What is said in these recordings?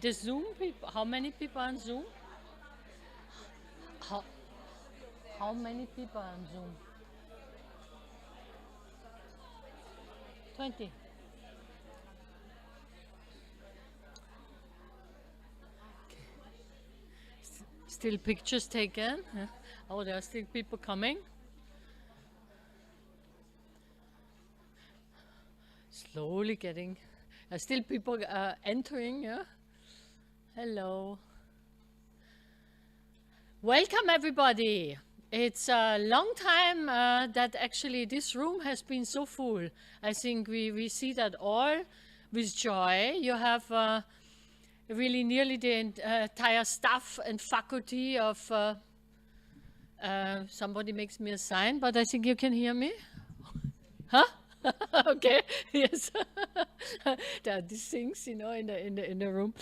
the Zoom people, how many people on Zoom? How, how many people on Zoom? 20. Still pictures taken. Oh, there are still people coming. Slowly getting. Still people entering. Yeah. Hello. Welcome, everybody. It's a long time that actually this room has been so full. I think we see that all with joy. You have really nearly the entire staff and faculty of, somebody makes me a sign, but I think you can hear me. Huh? Okay, yes. There are these things, you know, in the room.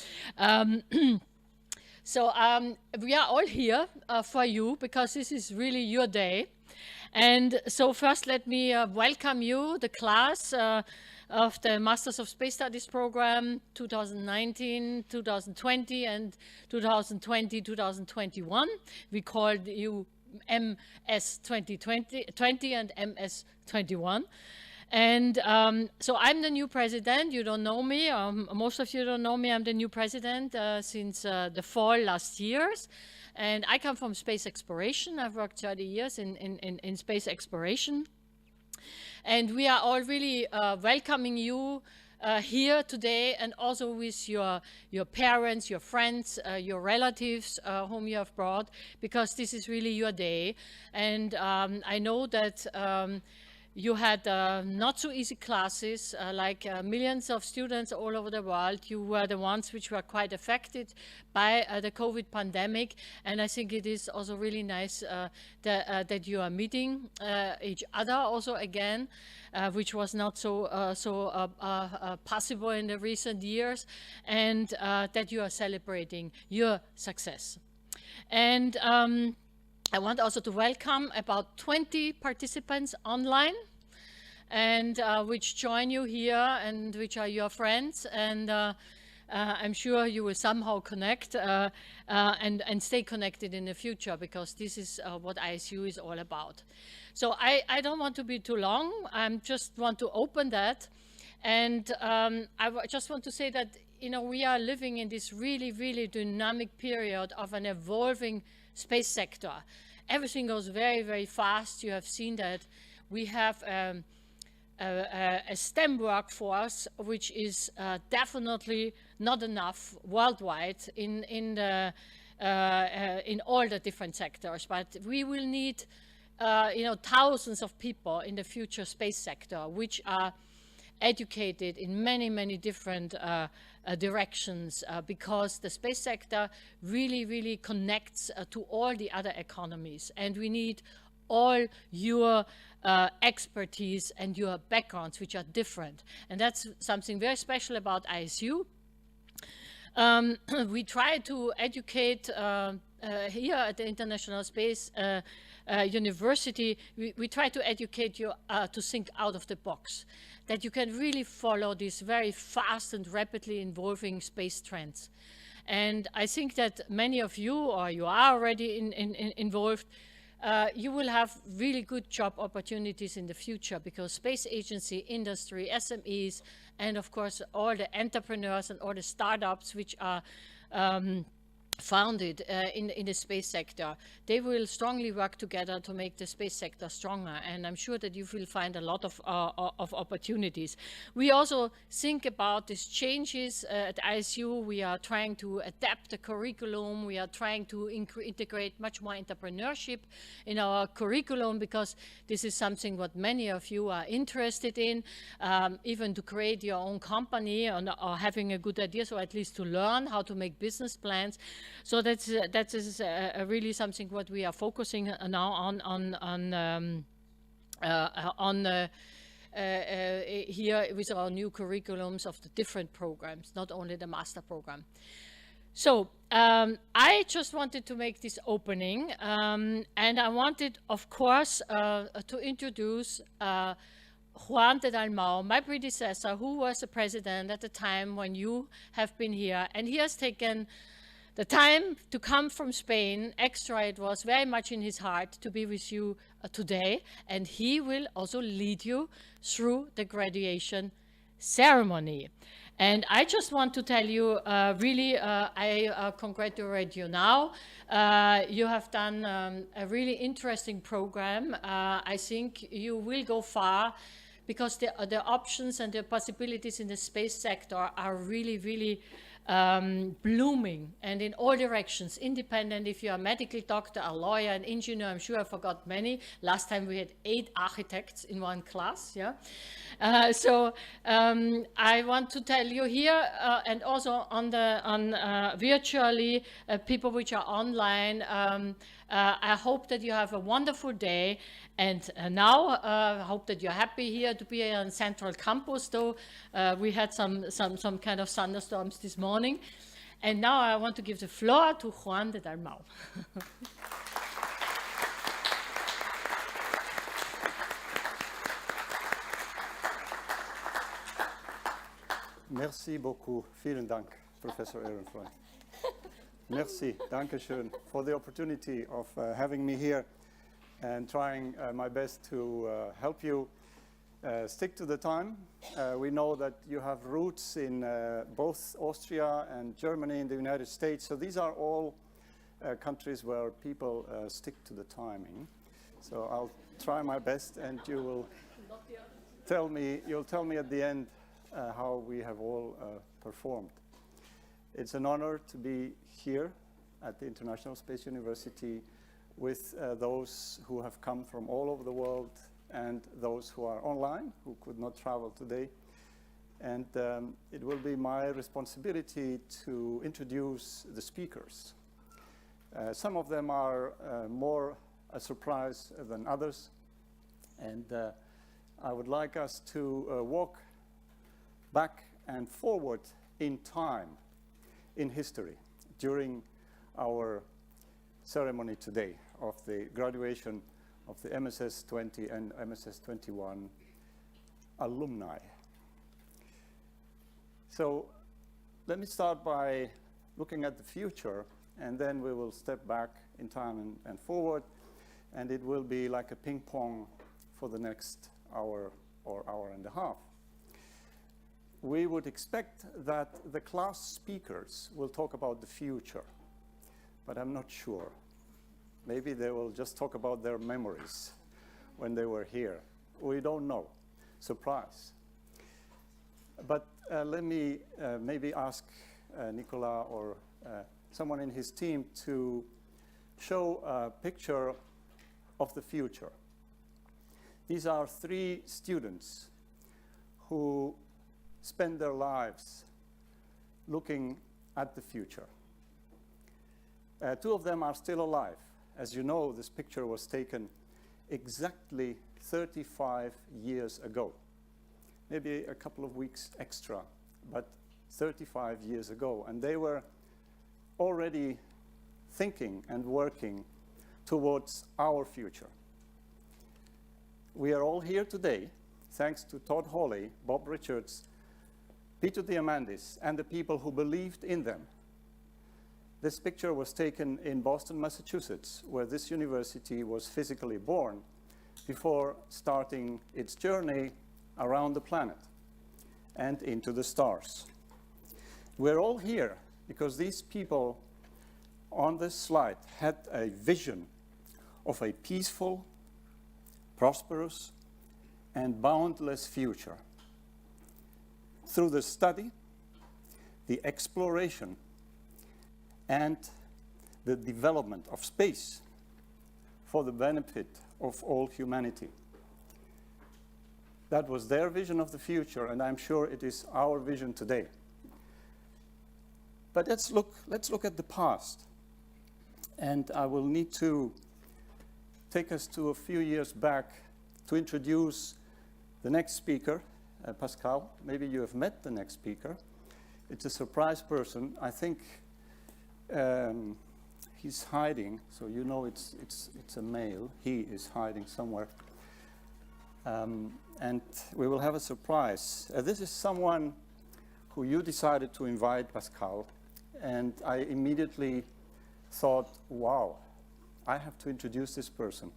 So we are all here for you because this is really your day. And so first let me welcome you, the class of the Masters of Space Studies program 2019, 2020 and 2020-2021. We called you MS2020 and MS21. And so I'm the new president. You don't know me. Most of you don't know me. I'm the new president since the fall last year. And I come from space exploration. I've worked 30 years in space exploration. And we are all really welcoming you here today, and also with your parents, your friends, your relatives whom you have brought, because this is really your day. And I know that you had not so easy classes, like millions of students all over the world. You were the ones which were quite affected by the COVID pandemic. And I think it is also really nice that you are meeting each other also again, which was not so possible in the recent years, and that you are celebrating your success. And I want also to welcome about 20 participants online, and which join you here and which are your friends. And I'm sure you will somehow connect and stay connected in the future, because this is what ISU is all about. So I don't want to be too long. I just want to open that. And just want to say that, you know, we are living in this really, really dynamic period of an evolving space sector. Everything goes very, very fast. You have seen that we have a STEM workforce which is definitely not enough worldwide in all the different sectors. But we will need, you know, thousands of people in the future space sector, which are educated in many, many different directions, because the space sector really, really connects to all the other economies. And we need all your expertise and your backgrounds, which are different. And that's something very special about ISU. We try to educate here at the International Space University. We try to educate you to think out of the box, that you can really follow these very fast and rapidly evolving space trends. And I think that many of you, or you are already involved, you will have really good job opportunities in the future, because space agency, industry, SMEs, and of course all the entrepreneurs and all the startups which are founded in the space sector, they will strongly work together to make the space sector stronger. And I'm sure that you will find a lot of opportunities. We also think about these changes at ISU. We are trying to adapt the curriculum. We are trying to integrate much more entrepreneurship in our curriculum, because this is something what many of you are interested in, even to create your own company or having a good idea, so at least to learn how to make business plans. So that is really something what we are focusing now on here with our new curriculums of the different programs, not only the master program. So I just wanted to make this opening, and I wanted, of course, to introduce Juan de Dalmau, my predecessor, who was the president at the time when you have been here, and he has taken the time to come from Spain. Extra, it was very much in his heart to be with you today, and he will also lead you through the graduation ceremony. And I just want to tell you, really, I congratulate you now. You have done a really interesting program. I think you will go far, because the options and the possibilities in the space sector are really, really blooming, and in all directions, independent if you're a medical doctor, a lawyer, an engineer. I'm sure I forgot many. Last time we had 8 architects in one class, yeah. So I want to tell you here, and also on virtually, people which are online, I hope that you have a wonderful day. And now I hope that you're happy here to be here on Central Campus, though we had some kind of thunderstorms this morning. And now I want to give the floor to Juan de Dalmau. Merci beaucoup. Vielen Dank, Professor Ehrenfreund. Merci, danke schön, for the opportunity of having me here and trying my best to help you stick to the time. We know that you have roots in both Austria and Germany in the United States, so these are all countries where people stick to the timing. So I'll try my best, and you will tell me at the end how we have all performed. It's an honor to be here at the International Space University with those who have come from all over the world and those who are online, who could not travel today. And it will be my responsibility to introduce the speakers. Some of them are more a surprise than others. And I would like us to walk back and forward in time, in history, during our ceremony today of the graduation of the MSS20 and MSS21 alumni. So let me start by looking at the future, and then we will step back in time and forward, and it will be like a ping pong for the next hour or hour and a half. We would expect that the class speakers will talk about the future, but I'm not sure. Maybe they will just talk about their memories when they were here. We don't know. Surprise. But let me maybe ask Nicola or someone in his team to show a picture of the future. These are 3 students who spend their lives looking at the future. 2 of them are still alive. As you know, this picture was taken exactly 35 years ago. Maybe a couple of weeks extra, but 35 years ago. And they were already thinking and working towards our future. We are all here today thanks to Todd Hawley, Bob Richards, Peter Diamandis, and the people who believed in them. This picture was taken in Boston, Massachusetts, where this university was physically born before starting its journey around the planet and into the stars. We're all here because these people on this slide had a vision of a peaceful, prosperous, and boundless future. Through the study, the exploration, and the development of space for the benefit of all humanity. That was their vision of the future, and I'm sure it is our vision today. But let's look at the past. And I will need to take us to a few years back to introduce the next speaker, Pascal. Maybe you have met the next speaker. It's a surprise person. I think he's hiding, so you know it's a male. He is hiding somewhere. and we will have a surprise. This is someone who you decided to invite, Pascal, and I immediately thought, wow, I have to introduce this person.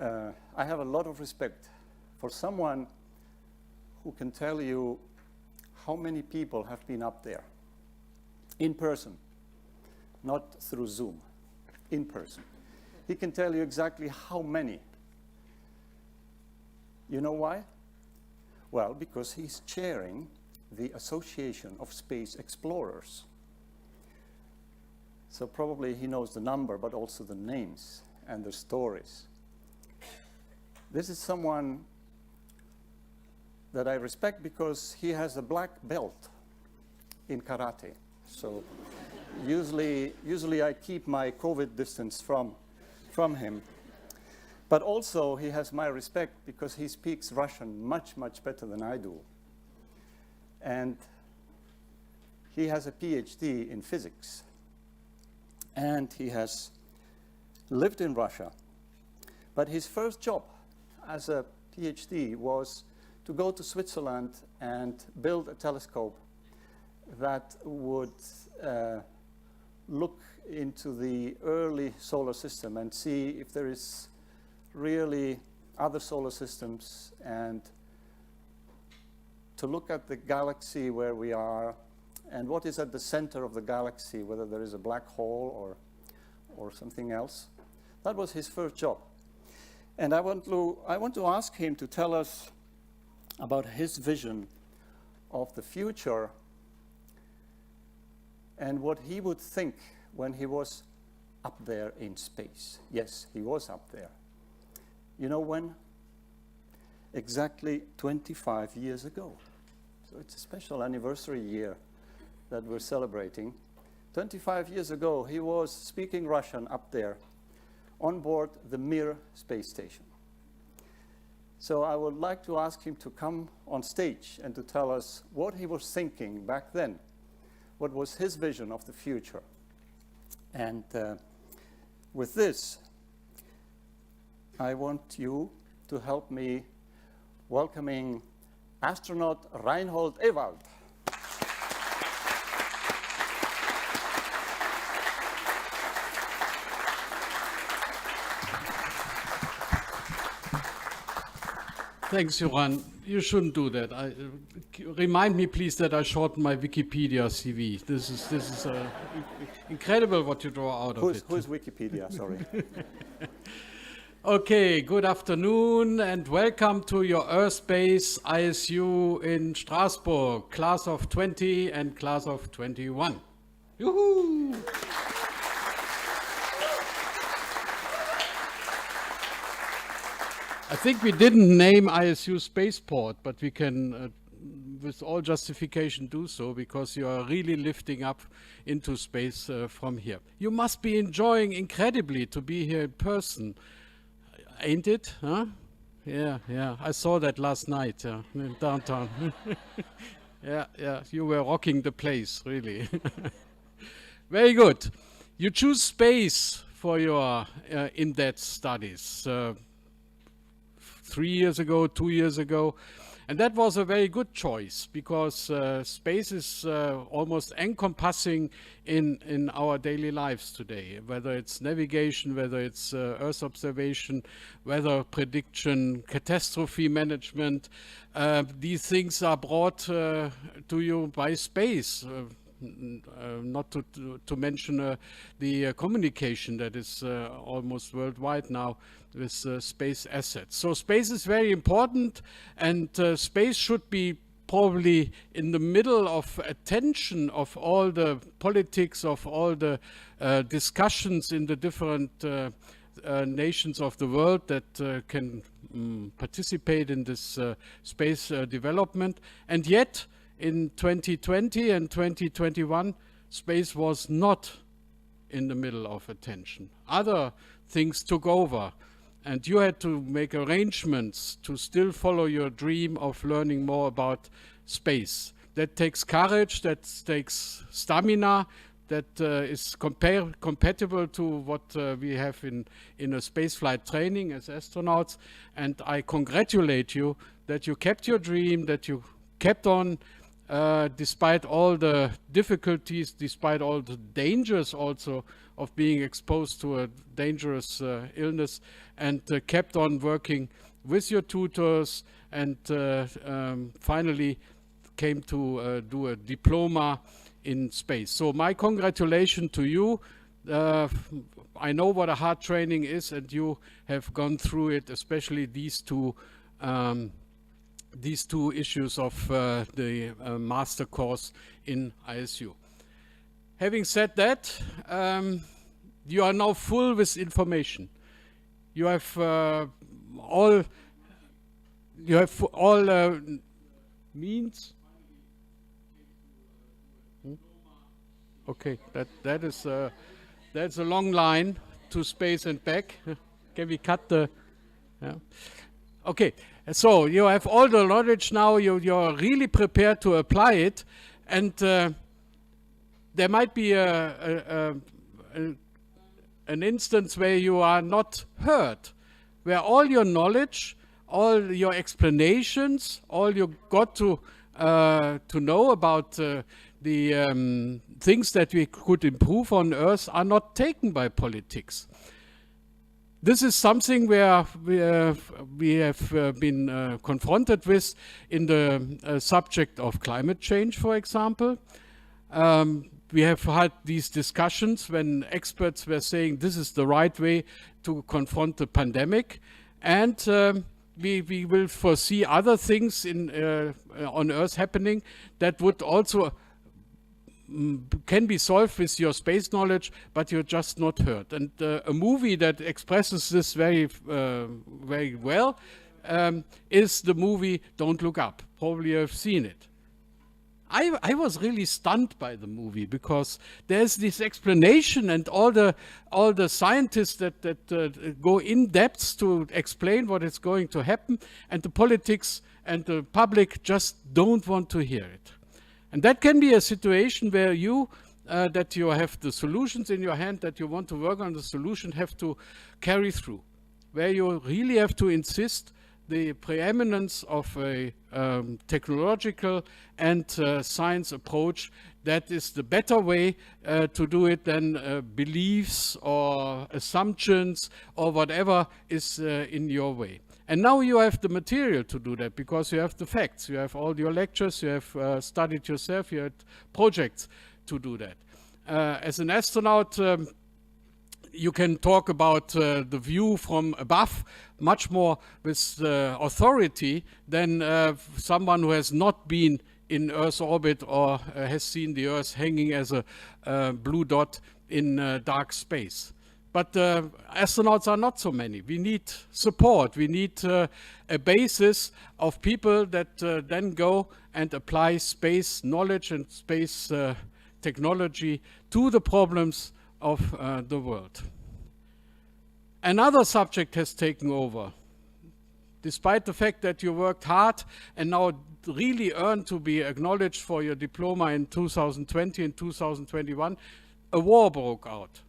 I have a lot of respect for someone who can tell you how many people have been up there in person, not through Zoom, in person. He can tell you exactly how many. You know why? Well, because he's chairing the Association of Space Explorers. So probably he knows the number, but also the names and the stories. This is someone that I respect because he has a black belt in karate. So usually I keep my COVID distance from him. But also he has my respect because he speaks Russian much, much better than I do. And he has a PhD in physics. And he has lived in Russia. But his first job as a PhD was to go to Switzerland and build a telescope that would look into the early solar system and see if there is really other solar systems, and to look at the galaxy where we are and what is at the center of the galaxy, whether there is a black hole or something else. That was his first job. And I want to ask him to tell us about his vision of the future and what he would think when he was up there in space. Yes, he was up there. You know when? Exactly 25 years ago. So it's a special anniversary year that we're celebrating. 25 years ago, he was speaking Russian up there on board the Mir space station. So I would like to ask him to come on stage and to tell us what he was thinking back then. What was his vision of the future? And with this, I want you to help me welcoming astronaut Reinhold Ewald. Thanks, Joran. You shouldn't do that. Remind me, please, that I shorten my Wikipedia CV. This is incredible what you draw out of it. Who's Wikipedia? Sorry. Okay, good afternoon and welcome to your Earth-based ISU in Strasbourg, class of 20 and class of 21. Yoo-hoo! I think we didn't name ISU Spaceport, but we can, with all justification, do so because you are really lifting up into space from here. You must be enjoying incredibly to be here in person, ain't it? Huh? Yeah, I saw that last night in downtown. yeah, you were rocking the place, really. Very good. You choose space for your in-depth studies. 3 years ago, 2 years ago. And that was a very good choice because space is almost encompassing in our daily lives today, whether it's navigation, whether it's Earth observation, weather prediction, catastrophe management. These things are brought to you by space. Not to mention the communication that is almost worldwide now with space assets. So space is very important, and space should be probably in the middle of attention of all the politics, of all the discussions in the different nations of the world that can participate in this space development. And yet, in 2020 and 2021, space was not in the middle of attention. Other things took over, and you had to make arrangements to still follow your dream of learning more about space. That takes courage, that takes stamina, that is compatible to what we have in a spaceflight training as astronauts. And I congratulate you that you kept your dream, that you kept on despite all the difficulties, despite all the dangers also of being exposed to a dangerous illness, and kept on working with your tutors, and finally came to do a diploma in space. So my congratulations to you. I know what a hard training is, and you have gone through it, especially these two issues of the master course in ISU. Having said that, you are now full with information. You have all means. Okay, that's a long line to space and back. Can we cut the? Yeah. Okay, so you have all the knowledge now. You're really prepared to apply it, and there might be an instance where you are not heard, where all your knowledge, all your explanations, all you got to know about the things that we could improve on Earth are not taken by politics. This is something where we have been confronted with in the subject of climate change, for example. We have had these discussions when experts were saying this is the right way to confront the pandemic, and we will foresee other things on Earth happening that would also can be solved with your space knowledge, but you're just not heard. And a movie that expresses this very well is the movie Don't Look Up. Probably you've seen it. I was really stunned by the movie because there's this explanation, and all the scientists that go in depth to explain what is going to happen, and the politics and the public just don't want to hear it. And that can be a situation where you that you have the solutions in your hand, that you want to work on the solution, have to carry through, where you really have to insist the preeminence of a technological and science approach. That is the better way to do it than beliefs or assumptions or whatever is in your way. And now you have the material to do that because you have the facts, you have all your lectures, you have studied yourself, you had projects to do that. As an astronaut, you can talk about the view from above much more with authority than someone who has not been in Earth's orbit or has seen the Earth hanging as a blue dot in dark space. But astronauts are not so many. We need support. We need a basis of people that then go and apply space knowledge and space technology to the problems of the world. Another subject has taken over. Despite the fact that you worked hard and now really earned to be acknowledged for your diploma in 2020 and 2021, a war broke out.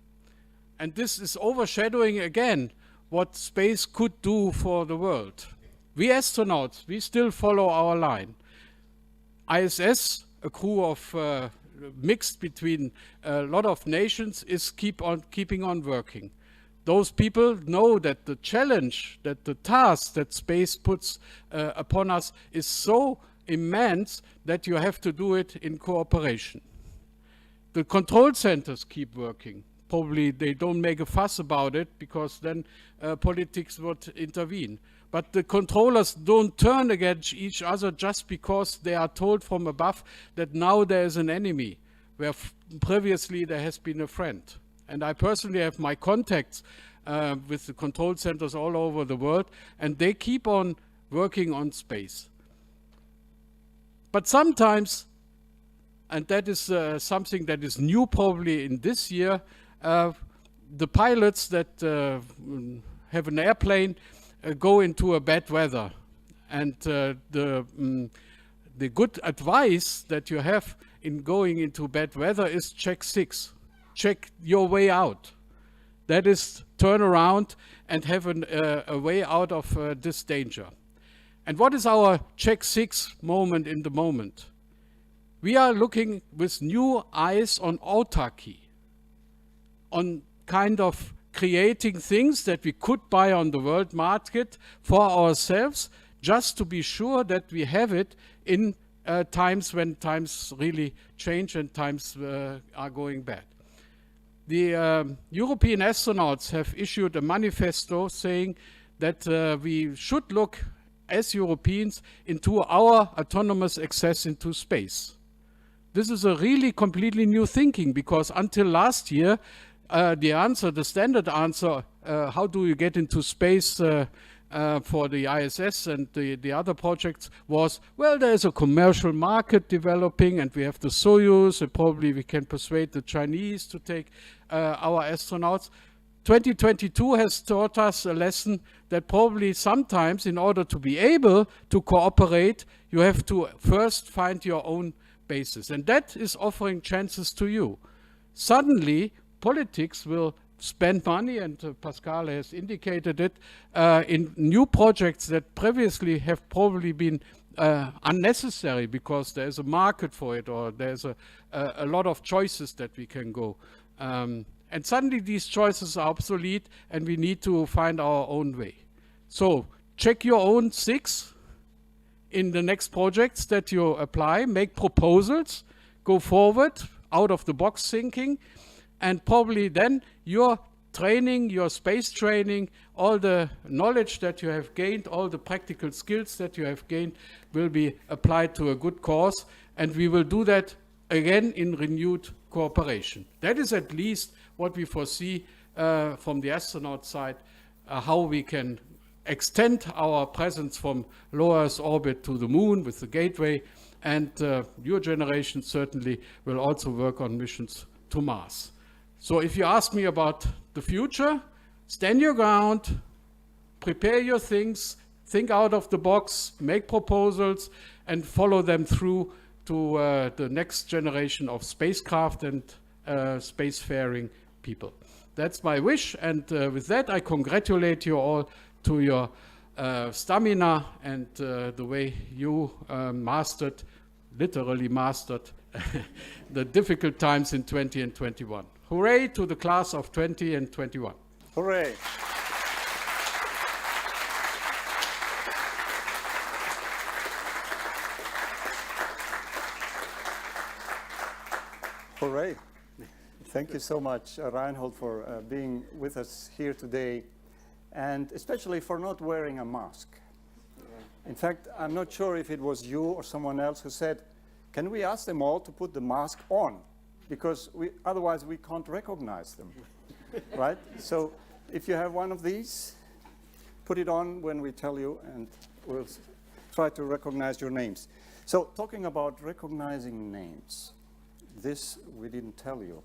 And this is overshadowing again what space could do for the world. We astronauts, we still follow our line. ISS, a crew of mixed between a lot of nations, is keeping on working. Those people know that the challenge, that the task that space puts upon us is so immense that you have to do it in cooperation. The control centers keep working. Probably they don't make a fuss about it because then politics would intervene. But the controllers don't turn against each other just because they are told from above that now there is an enemy, where previously there has been a friend. And I personally have my contacts with the control centers all over the world, and they keep on working on space. But sometimes, and that is something that is new probably in this year, the pilots that have an airplane go into a bad weather, and the good advice that you have in going into bad weather is check 6. Check your way out. That is, turn around and have a way out of this danger. And what is our check 6 moment in the moment? We are looking with new eyes on autarky, on kind of creating things that we could buy on the world market for ourselves, just to be sure that we have it in times when times really change and times are going bad. The European astronauts have issued a manifesto saying that we should look as Europeans into our autonomous access into space. This is a really completely new thinking, because until last year, the standard answer, how do you get into space for the ISS and the other projects was, well, there's a commercial market developing and we have the Soyuz, and probably we can persuade the Chinese to take our astronauts. 2022 has taught us a lesson that probably sometimes, in order to be able to cooperate, you have to first find your own basis. And that is offering chances to you. Suddenly, politics will spend money, and Pascal has indicated it, in new projects that previously have probably been unnecessary because there's a market for it, or there's a lot of choices that we can go. And suddenly these choices are obsolete and we need to find our own way. So check your own 6 in the next projects that you apply, make proposals, go forward, out of the box thinking, and probably then your training, your space training, all the knowledge that you have gained, all the practical skills that you have gained will be applied to a good cause, and we will do that again in renewed cooperation. That is at least what we foresee from the astronaut side, how we can extend our presence from low Earth orbit to the moon with the gateway, and your generation certainly will also work on missions to Mars. So if you ask me about the future, stand your ground, prepare your things, think out of the box, make proposals, and follow them through to the next generation of spacecraft and spacefaring people. That's my wish, and with that I congratulate you all to your stamina and the way you literally mastered the difficult times in 20 and 21. Hooray to the class of 20 and 21. Hooray. Hooray. Thank you so much, Reinhold, for being with us here today, and especially for not wearing a mask. In fact, I'm not sure if it was you or someone else who said, can we ask them all to put the mask on? Because otherwise we can't recognize them, right? So if you have one of these, put it on when we tell you, and we'll try to recognize your names. So talking about recognizing names, this we didn't tell you,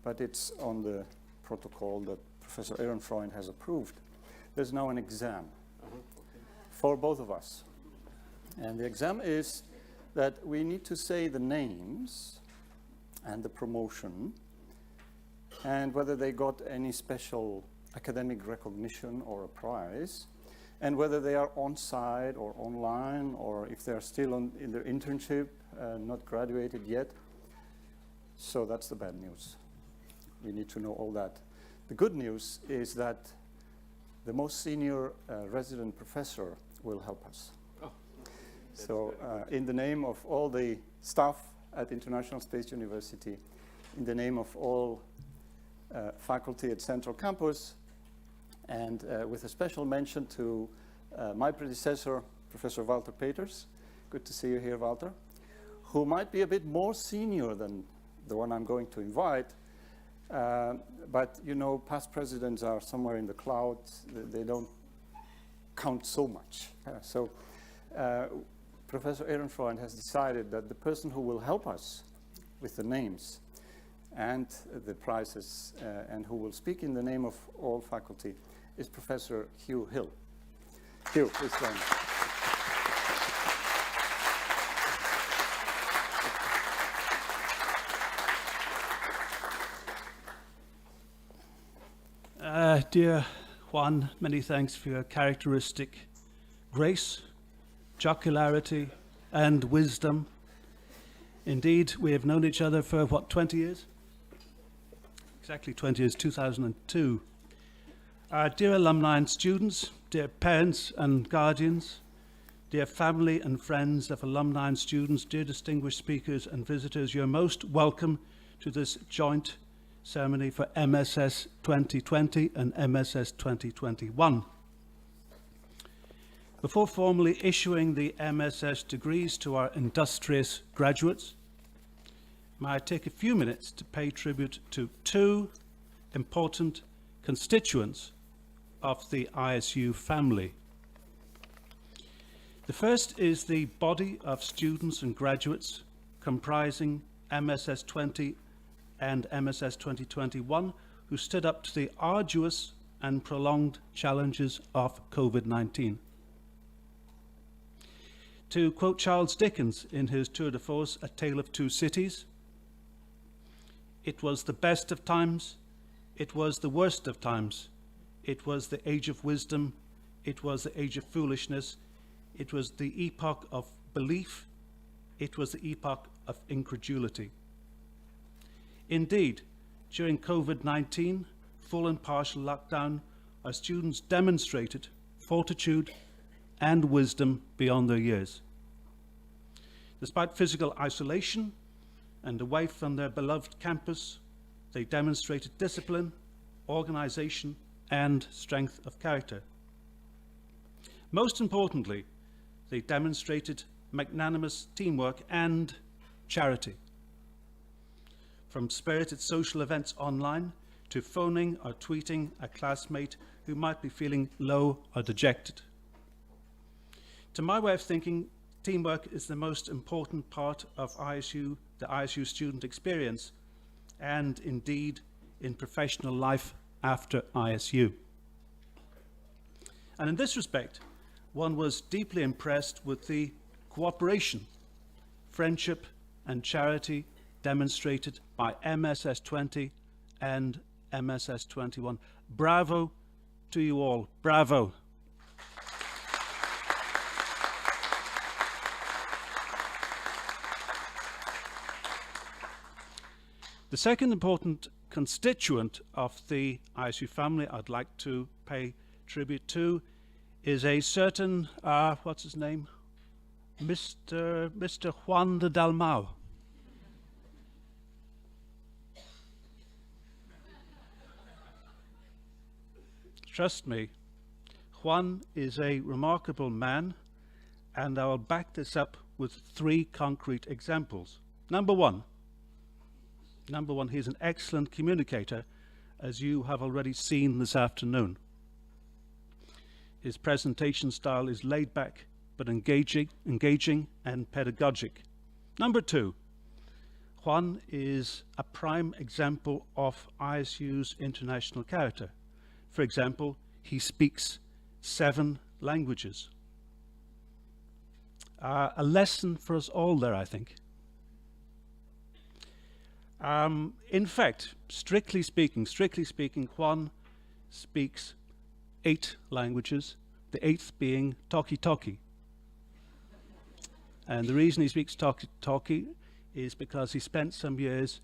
but it's on the protocol that Professor Ehrenfreund has approved. There's now an exam for both of us. And the exam is that we need to say the names and the promotion, and whether they got any special academic recognition or a prize, and whether they are on-site or online, or if they're still in their internship, not graduated yet. So that's the bad news. We need to know all that. The good news is that the most senior resident professor will help us. Oh, so in the name of all the staff at International Space University, in the name of all faculty at Central Campus, and with a special mention to my predecessor, Professor Walter Peters. Good to see you here, Walter, who might be a bit more senior than the one I'm going to invite, but you know, past presidents are somewhere in the clouds. They don't count so much. Professor Ehrenfreund has decided that the person who will help us with the names and the prizes and who will speak in the name of all faculty is Professor Hugh Hill. Hugh, please join me. Dear Juan, many thanks for your characteristic grace, jocularity, and wisdom. Indeed, we have known each other for, what, 20 years? Exactly 20 years, 2002. Dear alumni and students, dear parents and guardians, dear family and friends of alumni and students, dear distinguished speakers and visitors, you're most welcome to this joint ceremony for MSS 2020 and MSS 2021. Before formally issuing the MSS degrees to our industrious graduates, may I take a few minutes to pay tribute to two important constituents of the ISU family. The first is the body of students and graduates comprising MSS 20 and MSS 2021 who stood up to the arduous and prolonged challenges of COVID-19. To quote Charles Dickens in his Tour de Force, A Tale of Two Cities, "It was the best of times, it was the worst of times. It was the age of wisdom, it was the age of foolishness, it was the epoch of belief, it was the epoch of incredulity." Indeed, during COVID-19, full and partial lockdown, our students demonstrated fortitude and wisdom beyond their years. Despite physical isolation and away from their beloved campus, they demonstrated discipline, organization, and strength of character. Most importantly, they demonstrated magnanimous teamwork and charity. From spirited social events online to phoning or tweeting a classmate who might be feeling low or dejected. To my way of thinking, teamwork is the most important part of ISU, the ISU student experience, and indeed in professional life after ISU. And in this respect, one was deeply impressed with the cooperation, friendship, and charity demonstrated by MSS 20 and MSS 21. Bravo to you all. Bravo. The second important constituent of the ISU family I'd like to pay tribute to is a certain, what's his name? Mr. Juan de Dalmau. Trust me, Juan is a remarkable man, and I will back this up with 3 concrete examples. Number one, he's an excellent communicator, as you have already seen this afternoon. His presentation style is laid back but engaging and pedagogic. Number 2, Juan is a prime example of ISU's international character. For example, he speaks 7 languages. A lesson for us all there, I think. In fact, strictly speaking, Juan speaks 8 languages, the 8th being Talkie-Talkie. And the reason he speaks Talkie-Talkie is because he spent some years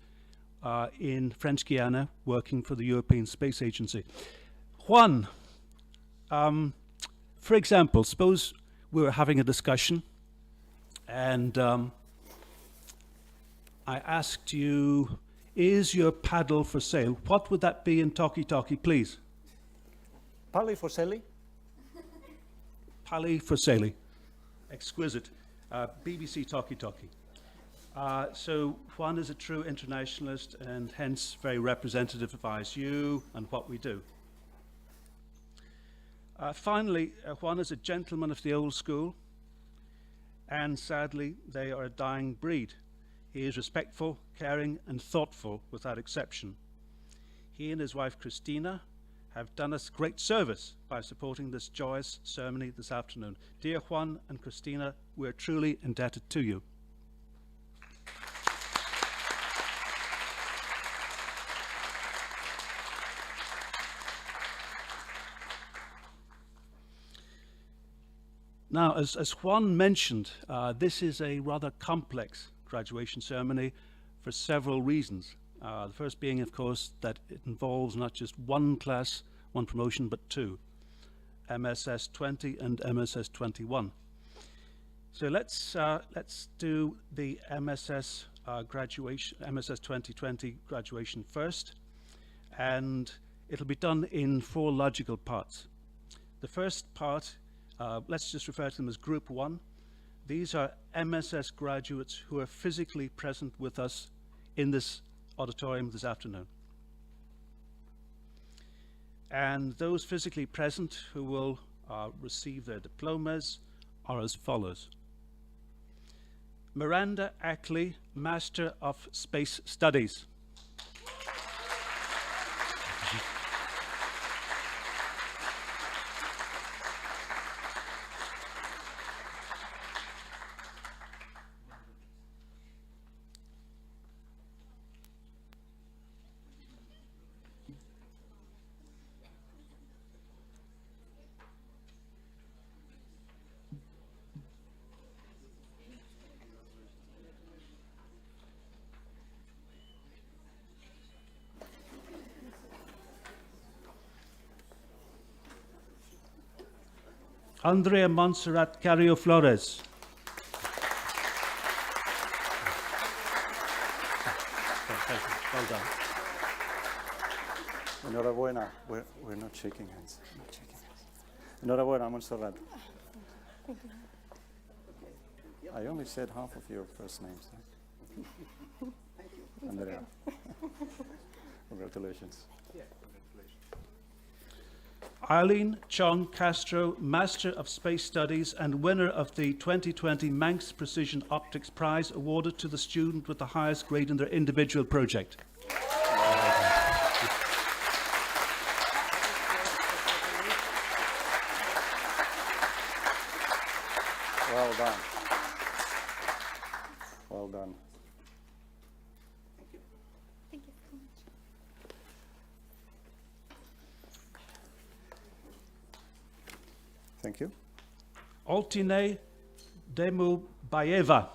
in French Guiana working for the European Space Agency. Juan, for example, suppose we were having a discussion and I asked you, is your paddle for sale? What would that be in Talkie-Talkie, please? Pali for sale? Pali for sale. Exquisite. BBC Talkie-Talkie. So Juan is a true internationalist and hence very representative of ISU and what we do. Finally, Juan is a gentleman of the old school, and sadly they are a dying breed. He is respectful, caring and thoughtful without exception. He and his wife Christina have done us great service by supporting this joyous ceremony this afternoon. Dear Juan and Christina, we're truly indebted to you. Now, as Juan mentioned, this is a rather complex graduation ceremony for several reasons. The first being, of course, that it involves not just one class, one promotion, but two, MSS20 and MSS21. So let's do the MSS graduation, MSS 2020 graduation first, and it'll be done in 4 logical parts. The first part, let's just refer to them as Group 1. These are MSS graduates who are physically present with us in this auditorium this afternoon. And those physically present who will receive their diplomas are as follows. Miranda Ackley, Master of Space Studies. Andrea Montserrat Carrillo Flores. Well done. Enhorabuena. We're not shaking hands. Not shaking hands. Enhorabuena, Montserrat. I only said half of your first names. Andrea. Congratulations. Eileen Chong Castro, Master of Space Studies and winner of the 2020 Manx Precision Optics Prize, awarded to the student with the highest grade in their individual project. Well done. Well done. Thank you. Thank you so much. Thank you. Altine Demubayeva.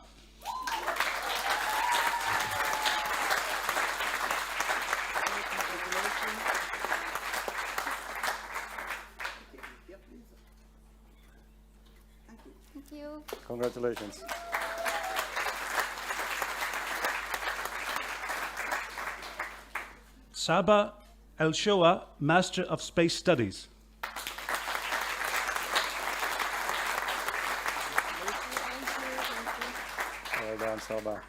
Thank you. Congratulations. Saba Elshoa, Master of Space Studies. Well done, Saba.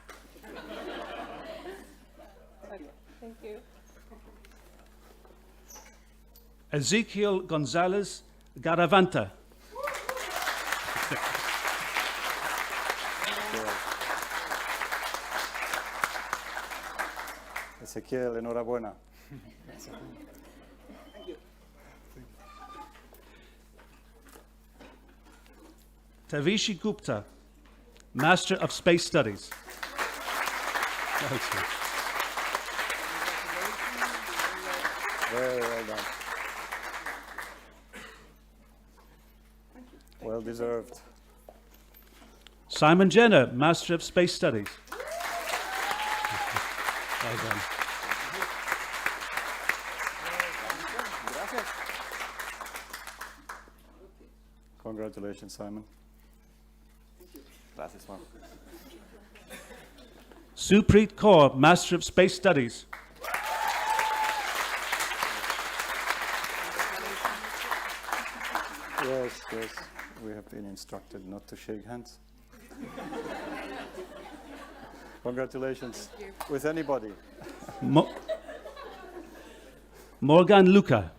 Thank you. Ezekiel Gonzalez Garavanta. Ezequiel, enhorabuena. Tavishi Gupta, Master of Space Studies. Very well done. Well deserved. Simon Jenner, Master of Space Studies. Well done. Congratulations, Simon. Gracias, Juan. Supreet Kaur, Master of Space Studies. Yes, yes. We have been instructed not to shake hands. Congratulations. With anybody. Morgan Luca.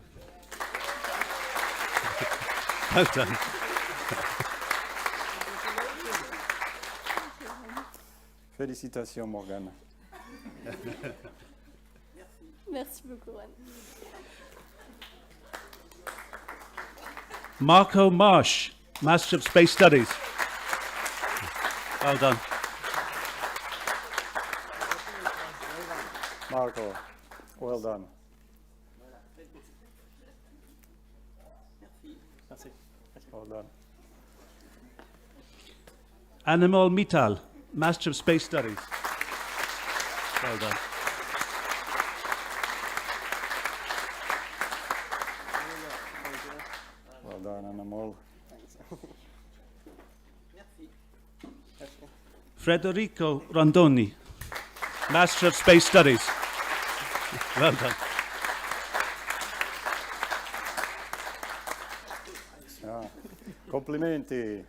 Well done. Félicitations, Morgane. Merci beaucoup, Anne. Marco Marsh, Master of Space Studies. Well done. Marco, well done. Well done. Animal Mittal, Master of Space Studies. Well done. Well done, Anamol. Federico Rondoni, Master of Space Studies. Well done. Ja. Complimenti.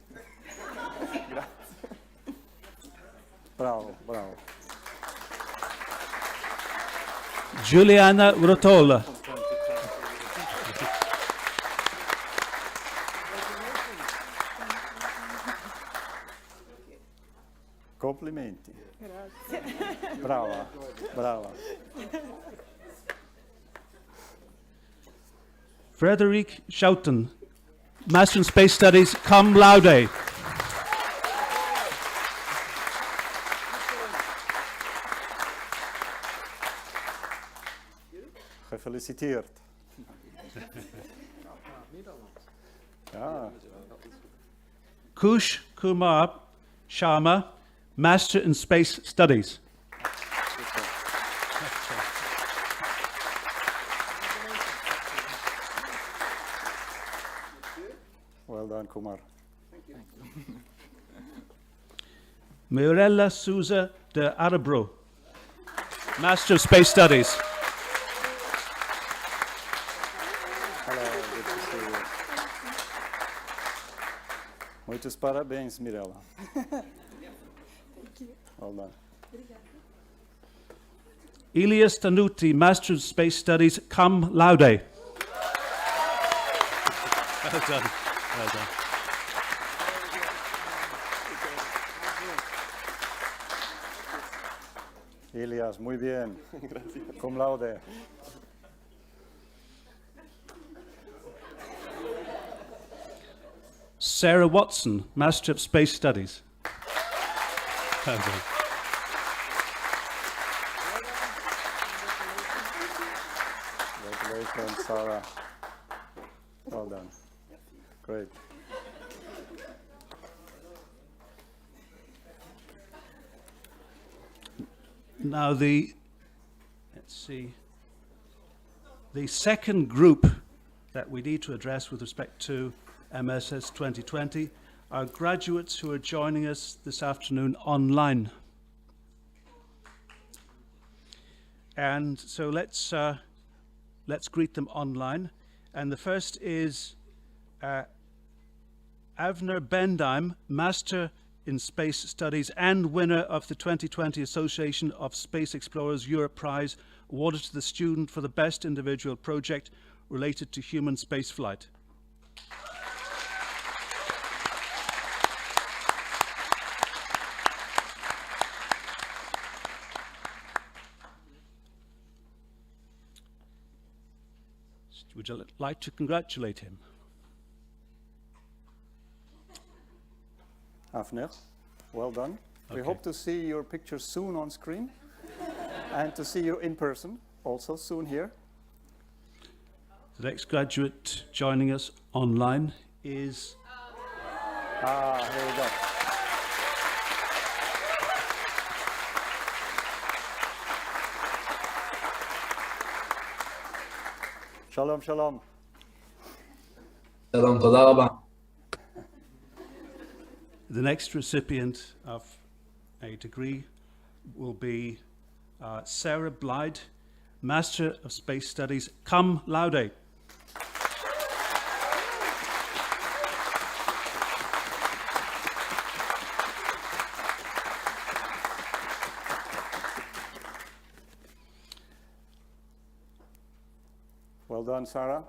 Bravo, bravo. Giuliana Rotola. Complimenti. Brava, brava. Frederic Schouten, Master in Space Studies, cum laude. Gefeliciteerd. Ja, Kush Kumar Sharma, Master in Space Studies. well done, Kumar. Mirella Souza de Arabro, Master of Space Studies. Hello, good to see you. Muitos parabéns, Mirella. Well done. Elias Tanuti, Master of Space Studies, cum laude. Well done. Well done. Elias, muy bien. Cum laude. Sarah Watson, Master of Space Studies. Well done. Congratulations, Sarah. Well done. Great. Now let's see, the second group that we need to address with respect to MSS 2020 are graduates who are joining us this afternoon online. And so let's greet them online. And the first is Avner Bendheim, Master in Space Studies and winner of the 2020 Association of Space Explorers Europe Prize, awarded to the student for the best individual project related to human spaceflight. Would you like to congratulate him? Avner, well done. We Okay. hope to see your picture soon on screen and to see you in person also soon here. The next graduate joining us online is Here we go. Shalom, shalom. שלום, תודה רבה. the next recipient of a degree will be Sarah Blyde, Master of Space Studies, cum laude. Well done, Sarah.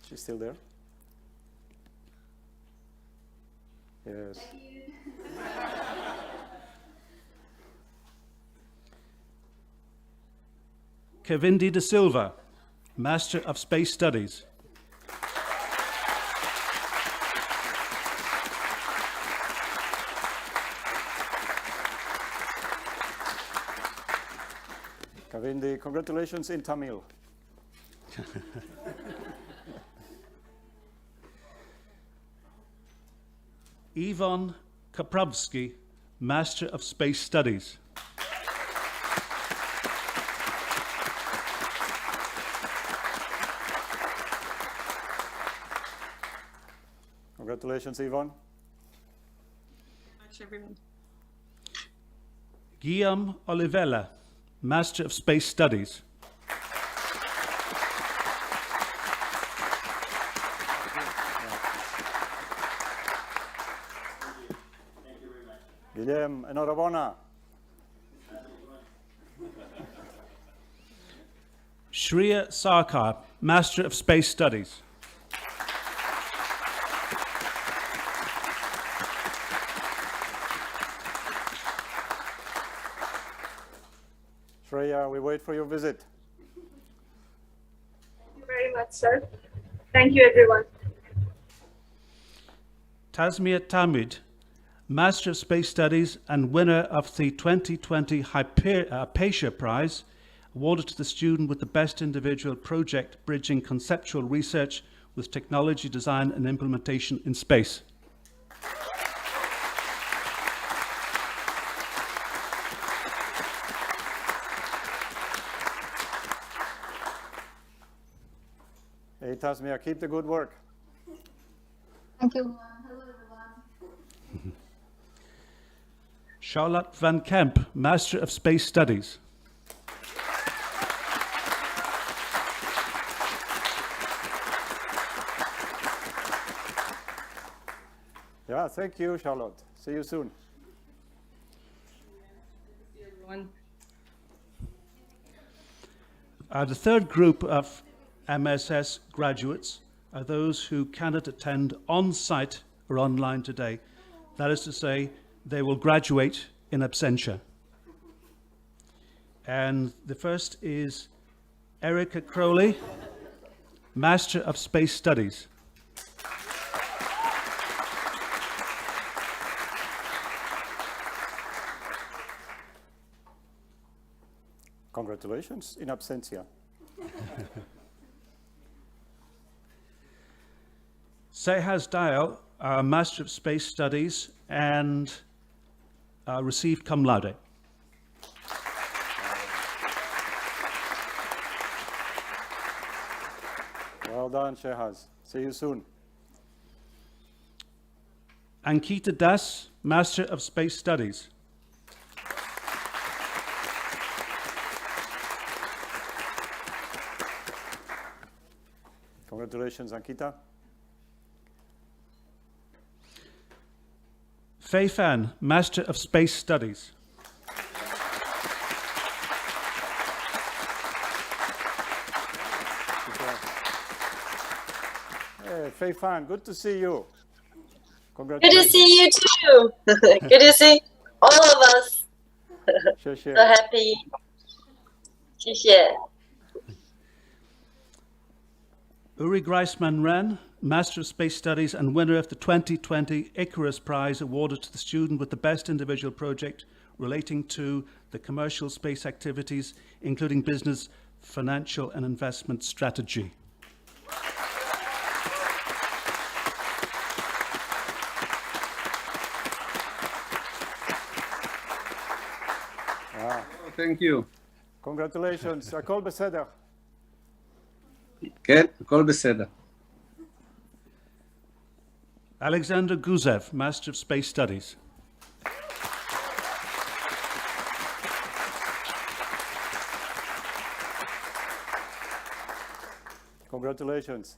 She's still there? Yes. Kevindi de Silva, Master of Space Studies. Kavindi, congratulations in Tamil. Ivan Kapravsky, Master of Space Studies. Congratulations, Ivan. Much, everyone. Guillaume Olivella, Master of Space Studies. Guillem, enhorabuena. Shreya Sarkar, Master of Space Studies. Shreya, we wait for your visit. Thank you very much, sir. Thank you, everyone. Tasmia Tamid, Master of Space Studies and winner of the 2020 Hypatia Prize, awarded to the student with the best individual project bridging conceptual research with technology design and implementation in space. Hey, Tasmia, keep the good work. Thank you. Hello, everyone. Charlotte van Kemp, Master of Space Studies. Yeah, thank you, Charlotte. See you soon. See everyone. The third group of MSS graduates are those who cannot attend on-site or online today. That is to say, they will graduate in absentia. And the first is Erica Crowley, Master of Space Studies. Congratulations, in absentia. Sehaz Dial, Master of Space Studies and received cum laude. Well done, Shehaz. See you soon. Ankita Das, Master of Space Studies. Congratulations, Ankita. Fei Fan, Master of Space Studies. Hey, Fei Fan, good to see you. Good Congratulations. to see you too. Good to see all of us. Share, share. So happy. 谢谢. Uri Greisman Ren, Master of Space Studies and winner of the 2020 Icarus Prize awarded to the student with the best individual project relating to the commercial space activities, including business, financial and investment strategy. Thank you. Congratulations, הכל בסדר. כן, הכל בסדר. Alexander Guzev, Master of Space Studies. Congratulations.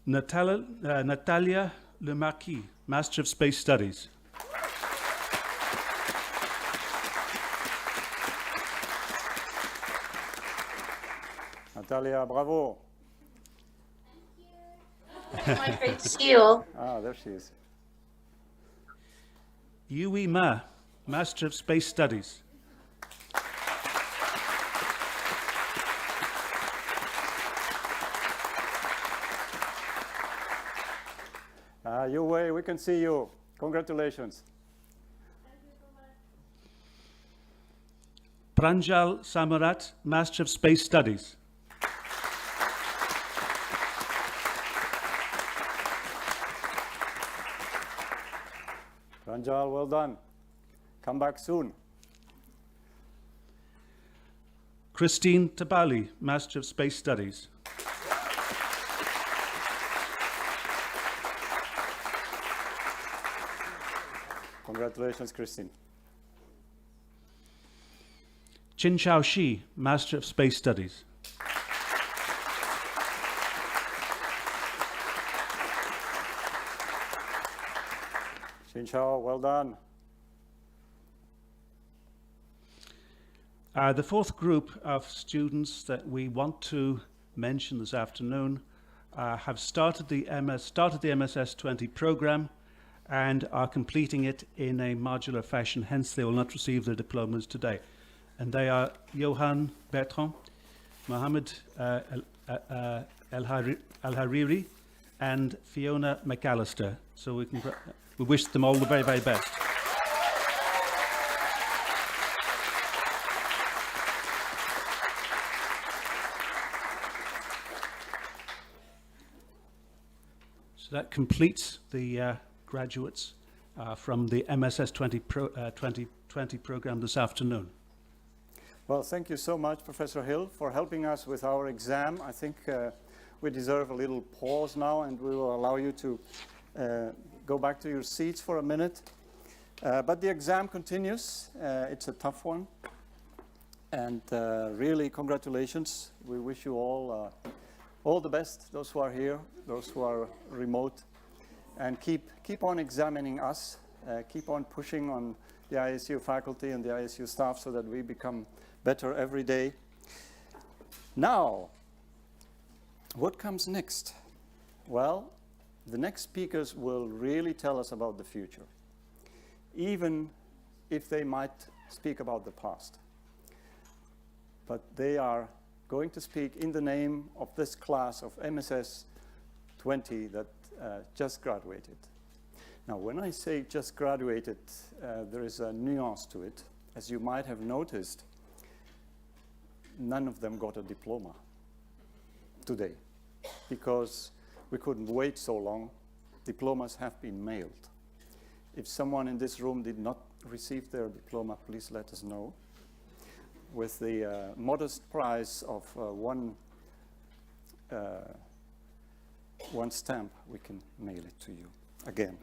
Natalia Lemarquis, Master of Space Studies. Natalia, bravo. Great to see you. Ah, there she is. Yui Ma, Master of Space Studies. Yu Wei, we can see you. Congratulations. Pranjal Samarat, Master of Space Studies. Ranjal, well done. Come back soon. Christine Tabali, Master of Space Studies. Congratulations, Christine. Chin Chao Shi, Master of Space Studies. Xin Chao, well done. The fourth group of students that we want to mention this afternoon have started the MSS20 program and are completing it in a modular fashion, hence they will not receive their diplomas today. And they are Johan Bertrand, Mohammed El-Hariri, and Fiona McAllister. So we wish them all the very, very best. So that completes the graduates from the MSS20 2020 program this afternoon. Well, thank you so much, Professor Hill, for helping us with our exam. I think we deserve a little pause now, and we will allow you to go back to your seats for a minute. But the exam continues. It's a tough one. And really, congratulations. We wish you all the best, those who are here, those who are remote. And keep on examining us. Keep on pushing on the ISU faculty and the ISU staff so that we become better every day. Now, what comes next? Well, the next speakers will really tell us about the future, even if they might speak about the past. But they are going to speak in the name of this class of MSS20 that just graduated. Now, when I say just graduated, there is a nuance to it. As you might have noticed, none of them got a diploma today because we couldn't wait so long. Diplomas have been mailed. If someone in this room did not receive their diploma, please let us know. With the modest price of one stamp, we can mail it to you again.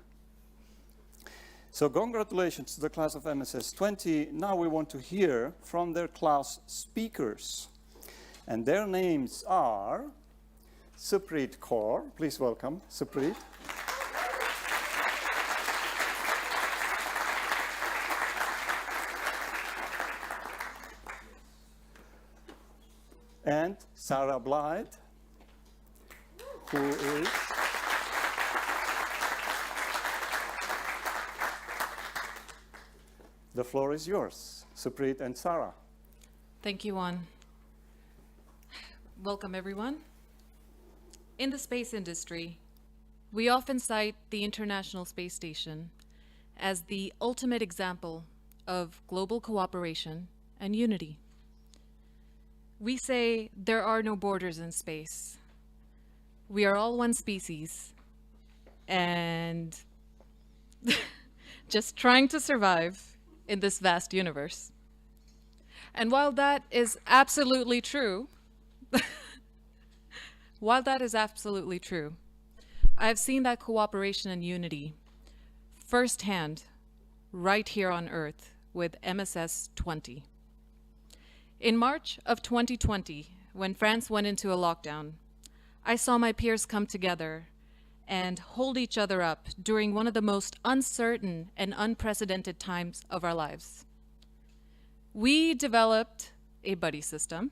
So congratulations to the class of MSS20. Now we want to hear from their class speakers. And their names are Supreet Kaur. Please welcome Supreet. And Sarah Blythe, who is the floor is yours, Supreet and Sarah. Thank you, Juan. Welcome, everyone. In the space industry, we often cite the International Space Station as the ultimate example of global cooperation and unity. We say there are no borders in space. We are all one species and just trying to survive in this vast universe. And while that is absolutely true, I've seen that cooperation and unity firsthand right here on Earth with MSS20. In March of 2020, when France went into a lockdown, I saw my peers come together and hold each other up during one of the most uncertain and unprecedented times of our lives. We developed a buddy system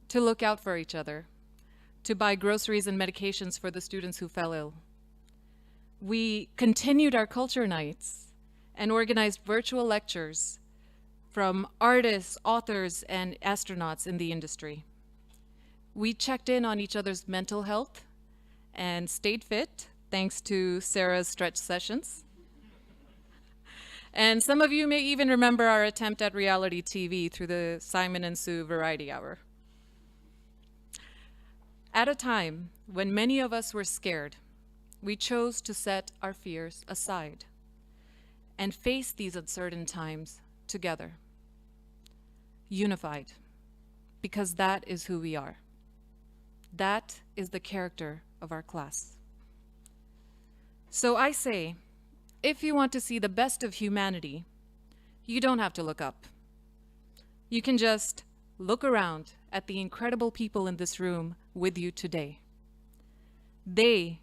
to look out for each other, to buy groceries and medications for the students who fell ill. We continued our culture nights and organized virtual lectures from artists, authors, and astronauts in the industry. We checked in on each other's mental health and stayed fit, thanks to Sarah's stretch sessions. And some of you may even remember our attempt at reality TV through the Simon and Sue Variety Hour. At a time when many of us were scared, we chose to set our fears aside and face these uncertain times together, unified, because that is who we are. That is the character of our class. So I say, if you want to see the best of humanity, you don't have to look up. You can just look around at the incredible people in this room with you today. They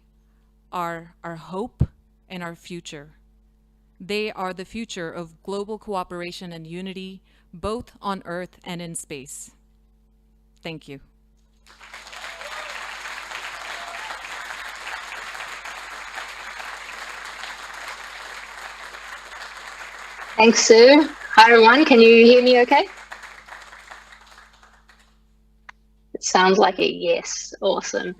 are our hope and our future. They are the future of global cooperation and unity, both on Earth and in space. Thank you. Thanks, Sue. Hi, everyone. Can you hear me okay? It sounds like a yes. Awesome.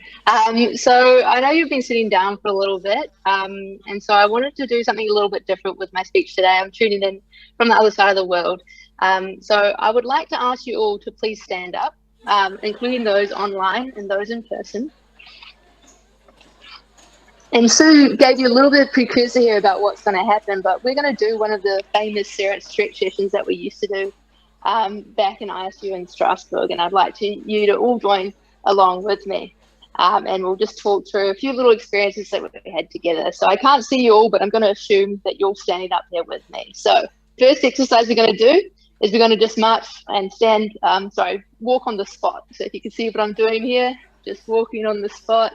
So I know you've been sitting down for a little bit, and so I wanted to do something a little bit different with my speech today. I'm tuning in from the other side of the world. So I would like to ask you all to please stand up, including those online and those in person. And Sue gave you a little bit of precursor here about what's going to happen, but we're going to do one of the famous stretch sessions that we used to do back in ISU in Strasbourg, and I'd like you to all join along with me, and we'll just talk through a few little experiences that we had together. So I can't see you all, but I'm going to assume that you're all standing up there with me. So first exercise we're going to do is we're going to just march and walk on the spot. So if you can see what I'm doing here, just walking on the spot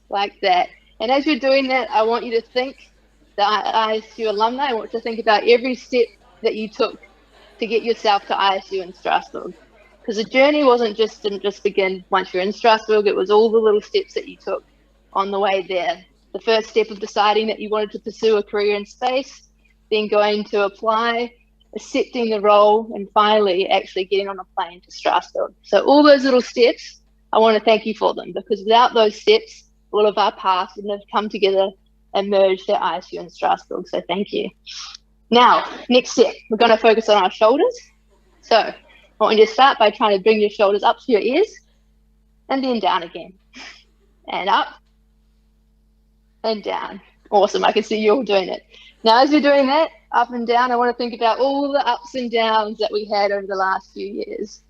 like that. And as you're doing that, I want you to think, the ISU alumni, I want you to think about every step that you took to get yourself to ISU in Strasbourg. Because the journey didn't just begin once you're in Strasbourg, it was all the little steps that you took on the way there. The first step of deciding that you wanted to pursue a career in space, then going to apply, accepting the role, and finally actually getting on a plane to Strasbourg. So all those little steps, I want to thank you for them, because without those steps, all of our paths wouldn't have come together and merged at ISU in Strasbourg. So thank you. Now, next step, we're going to focus on our shoulders. So I want you to start by trying to bring your shoulders up to your ears and then down again. And up and down. Awesome. I can see you all doing it. Now, as you're doing that, up and down, I want to think about all the ups and downs that we had over the last few years.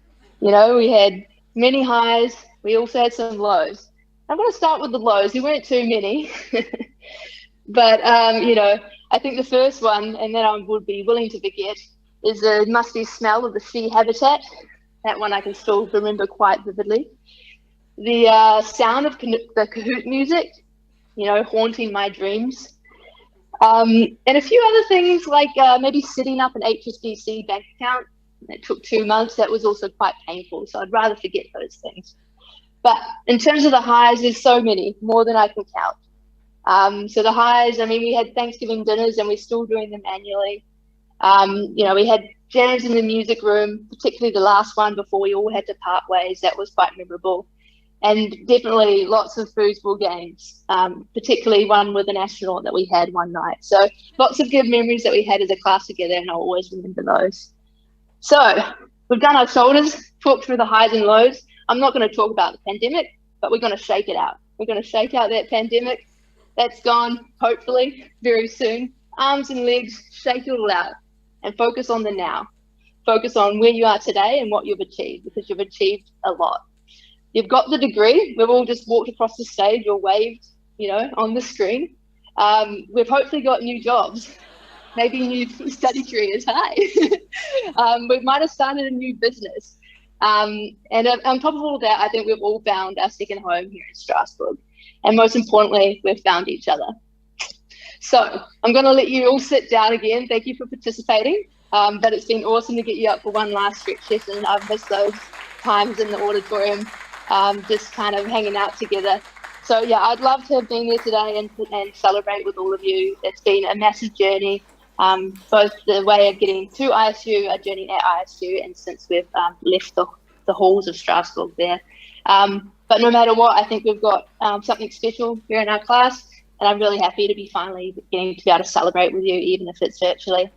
You know, we had many highs. We also had some lows. I'm going to start with the lows. There weren't too many. But, you know, I think the first one, and that I would be willing to forget, is the musty smell of the sea habitat. That one I can still remember quite vividly. The sound of the Kahoot music, you know, haunting my dreams. And a few other things like maybe setting up an HSBC bank account. It took 2 months. That was also quite painful. So I'd rather forget those things. But in terms of the highs, there's so many, more than I can count. So the highs, I mean, we had Thanksgiving dinners and we're still doing them annually. You know, we had jams in the music room, particularly the last one before we all had to part ways. That was quite memorable. And definitely lots of foosball games, particularly one with an astronaut that we had one night. So lots of good memories that we had as a class together, and I'll always remember those. So we've done our shoulders, talked through the highs and lows. I'm not going to talk about the pandemic, but we're going to shake it out. We're going to shake out that pandemic. That's gone, hopefully, very soon. Arms and legs, shake it all out and focus on the now. Focus on where you are today and what you've achieved, because you've achieved a lot. You've got the degree. We've all just walked across the stage or waved, you know, on the screen. We've hopefully got new jobs, maybe new study careers. Hi. We might have started a new business. And on top of all that, I think we've all found our second home here in Strasbourg. And most importantly, we've found each other. So I'm going to let you all sit down again. Thank you for participating. But it's been awesome to get you up for one last stretch session. I've missed those times in the auditorium, just kind of hanging out together. So yeah, I'd love to have been there today and celebrate with all of you. It's been a massive journey. Both the way of getting to ISU, our journey at ISU, and since we've left the halls of Strasbourg there. But no matter what, I think we've got something special here in our class, and I'm really happy to be finally getting to be able to celebrate with you, even if it's virtually.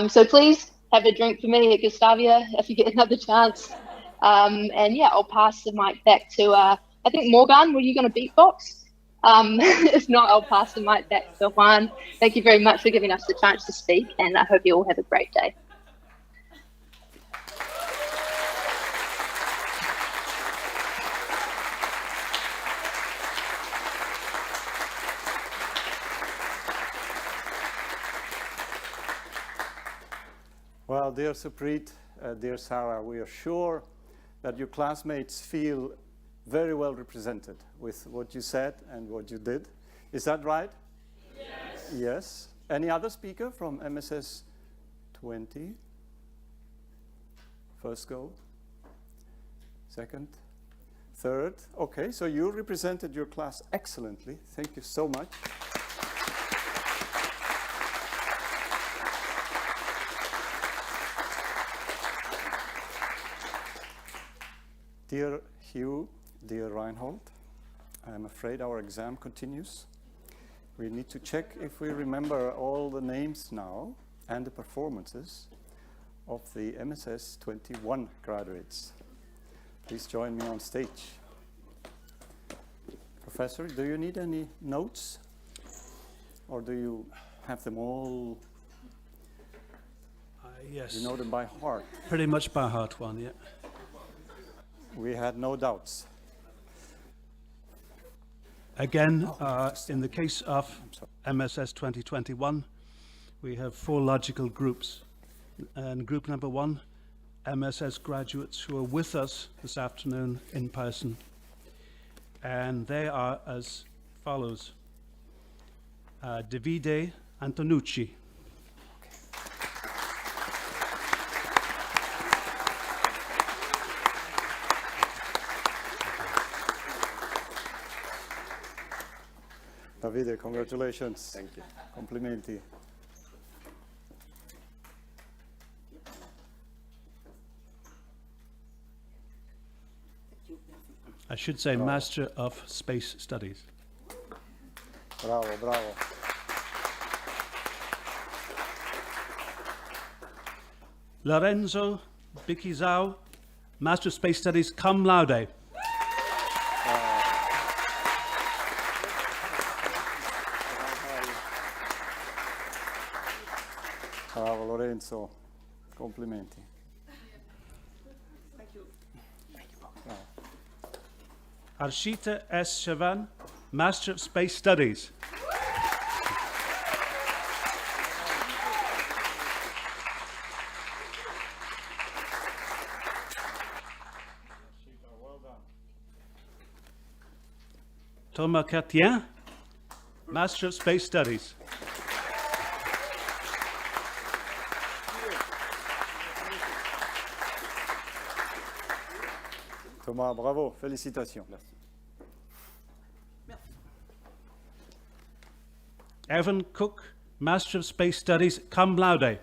So please have a drink for me at Gustavia if you get another chance. And yeah, I'll pass the mic back to, I think Morgan, were you going to beatbox? If not, I'll pass the mic back to Juan. Thank you very much for giving us the chance to speak, and I hope you all have a great day. Well, dear Supreet, dear Sarah, we are sure that your classmates feel very well represented with what you said and what you did. Is that right? Yes. Yes. Any other speaker from MSS20? First go. Second. Third. Okay, so you represented your class excellently. Thank you so much. Dear Hugh, dear Reinhold, I'm afraid our exam continues. We need to check if we remember all the names now and the performances of the MSS21 graduates. Please join me on stage. Professor, do you need any notes? Or do you have them all? Yes. You know them by heart? Pretty much by heart, one, yeah. We had no doubts. Again, in the case of MSS 2021, we have 4 logical groups. And group number 1, MSS graduates who are with us this afternoon in person. And they are as follows. Davide Antonucci. Davide, congratulations. Thank you. Complimenti. I should say bravo. Master of Space Studies. Bravo, bravo. Lorenzo Bicchizao, Master of Space Studies, cum laude. Bravo Lorenzo, complimenti. Thank you. Bravo. Arshita S. Chavan, Master of Space Studies. Well done. Thomas Cartien, Master of Space Studies. Thomas, bravo, félicitations. Merci. Evan Cook, Master of Space Studies, cum laude.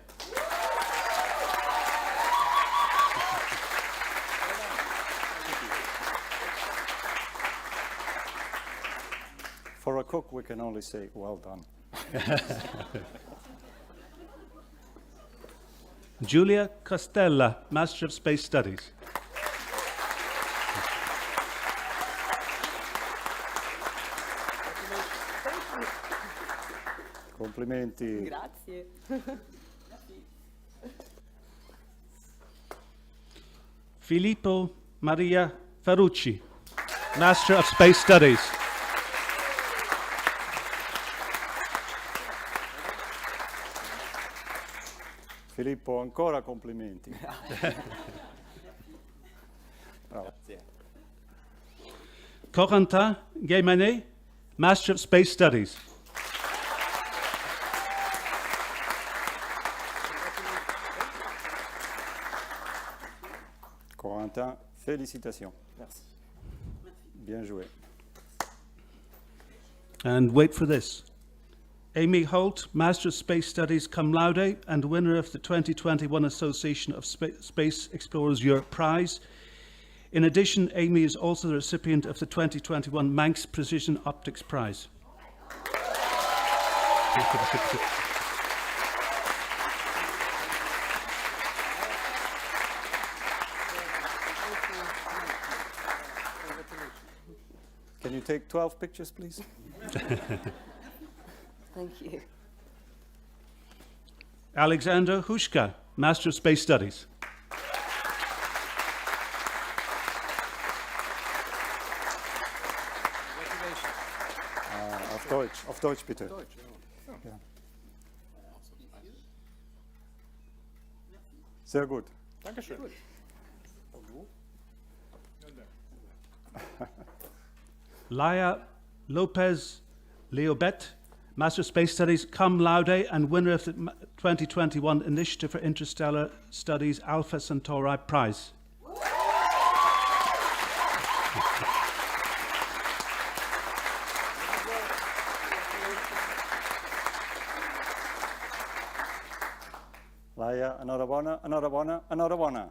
For a cook, we can only say, well done. Giulia Costella, Master of Space Studies. Complimenti. Grazie. Filippo Maria Ferrucci, Master of Space Studies. Filippo, ancora complimenti. Bravo. Corentin Guémanet, Master of Space Studies. Corentin, félicitations. Merci. Bien joué. And wait for this. Amy Holt, Master of Space Studies cum laude and winner of the 2021 Association of Space Explorers Europe Prize. In addition, Amy is also the recipient of the 2021 Manx Precision Optics Prize. Can you take 12 pictures, please? Thank you. Alexander Hushka, Master of Space Studies. Auf Deutsch bitte. Ja. Sehr gut. Dankeschön. Laia Lopez Leobet, Master of Space Studies, cum laude, and winner of the 2021 Initiative for Interstellar Studies Alpha Centauri Prize. Laia, enhorabuena, enhorabuena, enhorabuena.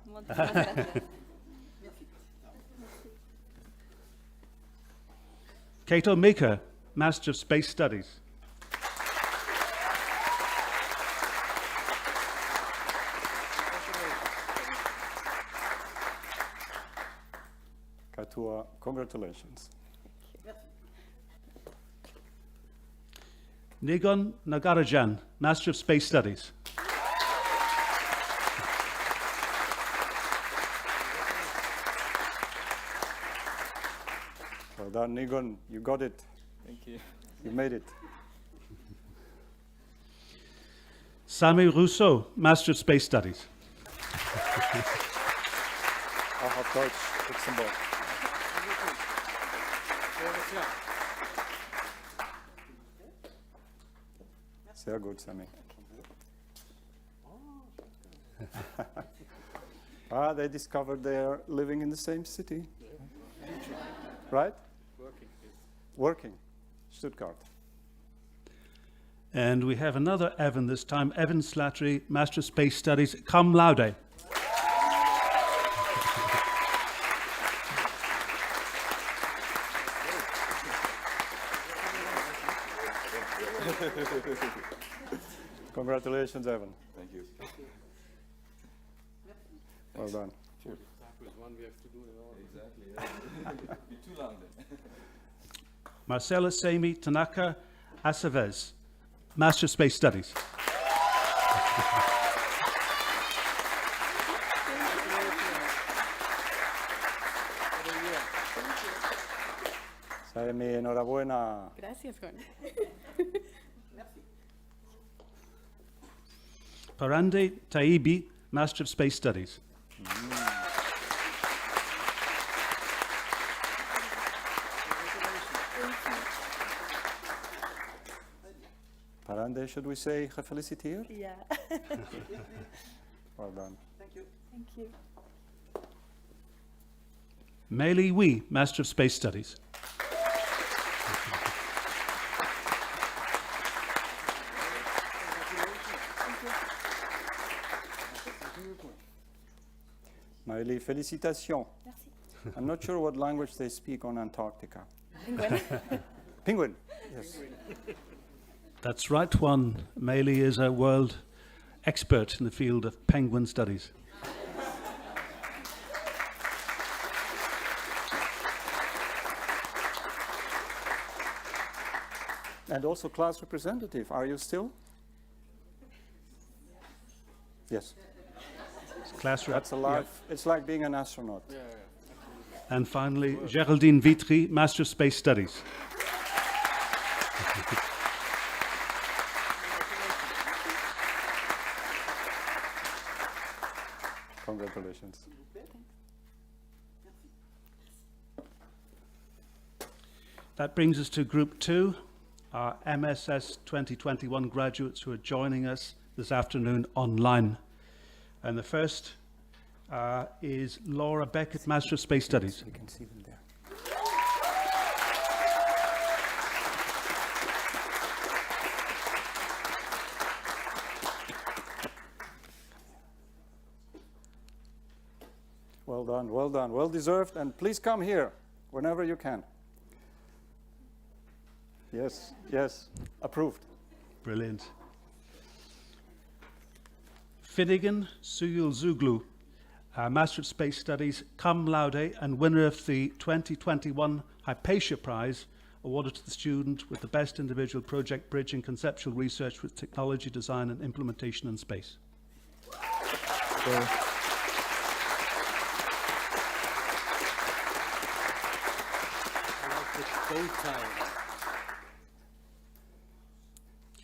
Kato Mika, Master of Space Studies. Katua, congratulations. Nigon Nagarajan, Master of Space Studies. Well done, Nigon. You got it. Thank you. You made it. Sami Rousseau, Master of Space Studies. Auch auf Deutsch, Luxemburg. Sehr gut, Sami. They discovered they are living in the same city. Right? Working. Stuttgart. And we have another Evan this time, Evan Slattery, Master of Space Studies, cum laude. Congratulations, Evan. Thank you. Well done. Sure. Exactly. Yeah. Be too long then. Marcela Semi Tanaka Aceves, Master of Space Studies. Saemi, enhorabuena. Gracias, Juan. Parande Taibi, Master of Space Studies. Parande, should we say gefeliciteerd? Yeah. Well done. Thank you. Thank you. Mei Li Wee, Master of Space Studies. Maëlie, félicitations. Merci. I'm not sure what language they speak on Antarctica. Penguin. Penguin. Yes. That's right, Juan. Mei Li is a world expert in the field of penguin studies. And also class representative. Are you still? Yes. Class rep. That's a life. It's like being an astronaut. And finally, Geraldine Vitry, Master of Space Studies. Congratulations. That brings us to Group 2, our MSS 2021 graduates who are joining us this afternoon online. And the first is Laura Beckett, Master of Space Studies. You can see them there. Well done, well done, well deserved, and please come here whenever you can. Yes, yes, approved. Brilliant. Finnegan Suyul Zuglu, Master of Space Studies, cum laude, and winner of the 2021 Hypatia Prize awarded to the student with the best individual project bridging conceptual research with technology, design and implementation in space.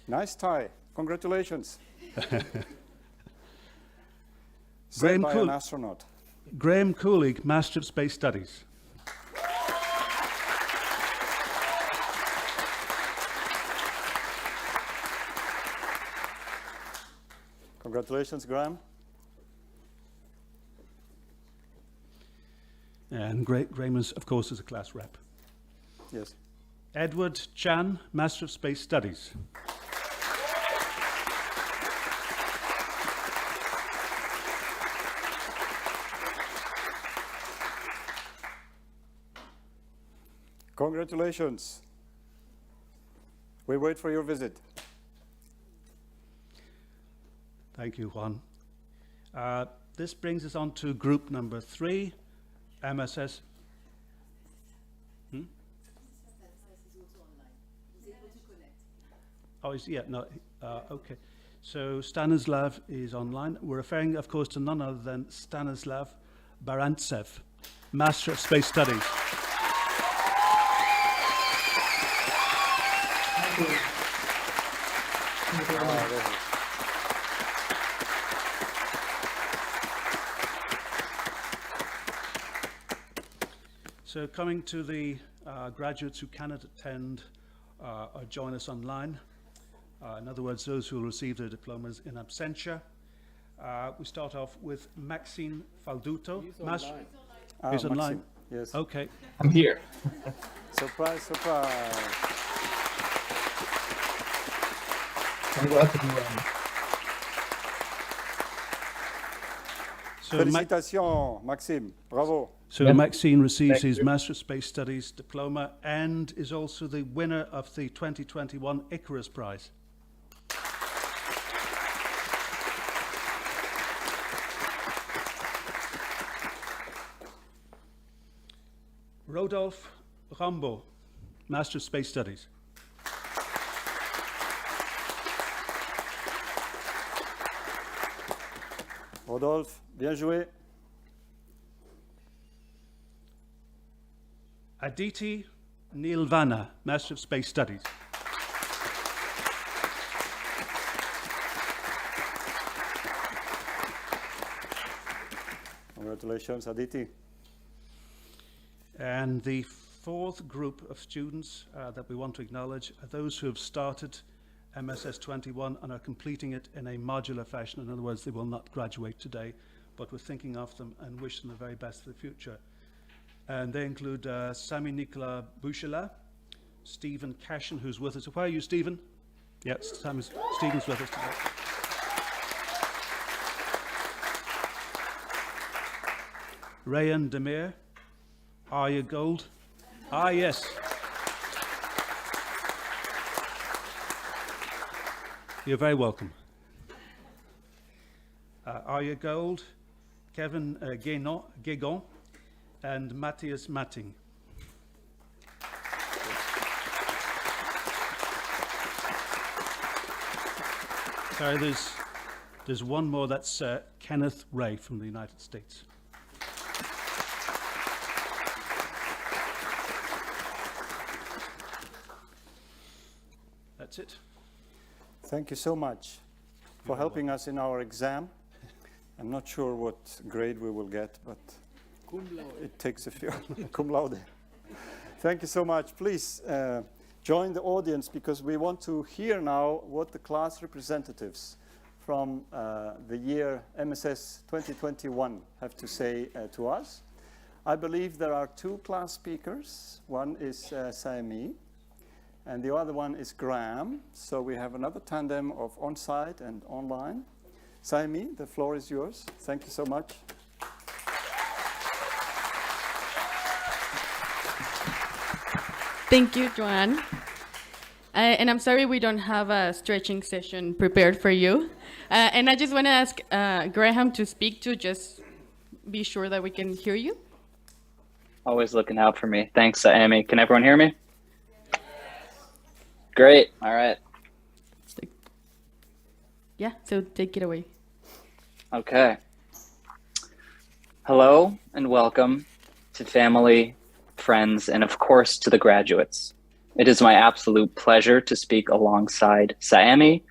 Nice tie. Congratulations. Graham Said by an astronaut. Graham Coolig, Master of Space Studies. Congratulations, Graham. And Graham, is, of course, is a class rep. Yes. Edward Chan, Master of Space Studies. Congratulations. We wait for your visit. Thank you, Juan. This brings us on to group number 3, MSS. Oh, yeah, no, okay. So Stanislav is online. We're referring, of course, to none other than Stanislav Barantsev, Master of Space Studies. So coming to the graduates who cannot attend or join us online, in other words, those who will receive their diplomas in absentia, we start off with Maxine Falduto. He's online. Yes. Okay. I'm here. Surprise, surprise. I'm glad to be on. So Félicitations, Maxime. Bravo. So Maxine receives his Master of Space Studies diploma and is also the winner of the 2021 Icarus Prize. Rodolphe Rambo, Master of Space Studies. Rodolphe, bien joué. Aditi Nilvana, Master of Space Studies. Congratulations, Aditi. And the fourth group of students that we want to acknowledge are those who have started MSS21 and are completing it in a modular fashion. In other words, they will not graduate today, but we're thinking of them and wish them the very best for the future. And they include Sami Nicola Bouchela, Stephen Cashin, who's with us. Where are you, Stephen? Yes, Stephen's with us today. Rayan Demir, Arya Gold. Ah, yes. You're very welcome. Arya Gold, Kevin Guégon, and Matthias Matting. Sorry, there's one more. That's Kenneth Ray from the United States. That's it. Thank you so much for helping us in our exam. I'm not sure what grade we will get, but it takes a few. Cum laude. Thank you so much. Please join the audience because we want to hear now what the class representatives from the year MSS 2021 have to say to us. I believe there are two class speakers. One is Sami, and the other one is Graham. So we have another tandem of on-site and online. Sami, the floor is yours. Thank you so much. Thank you, Joanne. And I'm sorry we don't have a stretching session prepared for you. And I just want to ask Graham to speak to just be sure that we can hear you. Always looking out for me. Thanks, Amy. Can everyone hear me? Great. All right. Yeah, so take it away. Okay. Hello and welcome to family, friends, and of course to the graduates. It is my absolute pleasure to speak alongside Saemi.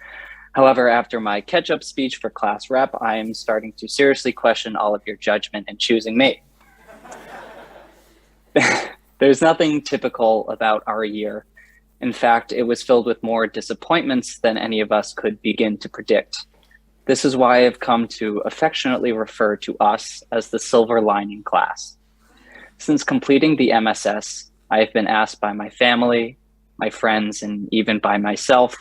However, after my catch-up speech for class rep, I am starting to seriously question all of your judgment in choosing me. There's nothing typical about our year. In fact, it was filled with more disappointments than any of us could begin to predict. This is why I've come to affectionately refer to us as the silver lining class. Since completing the MSS, I have been asked by my family, my friends, and even by myself,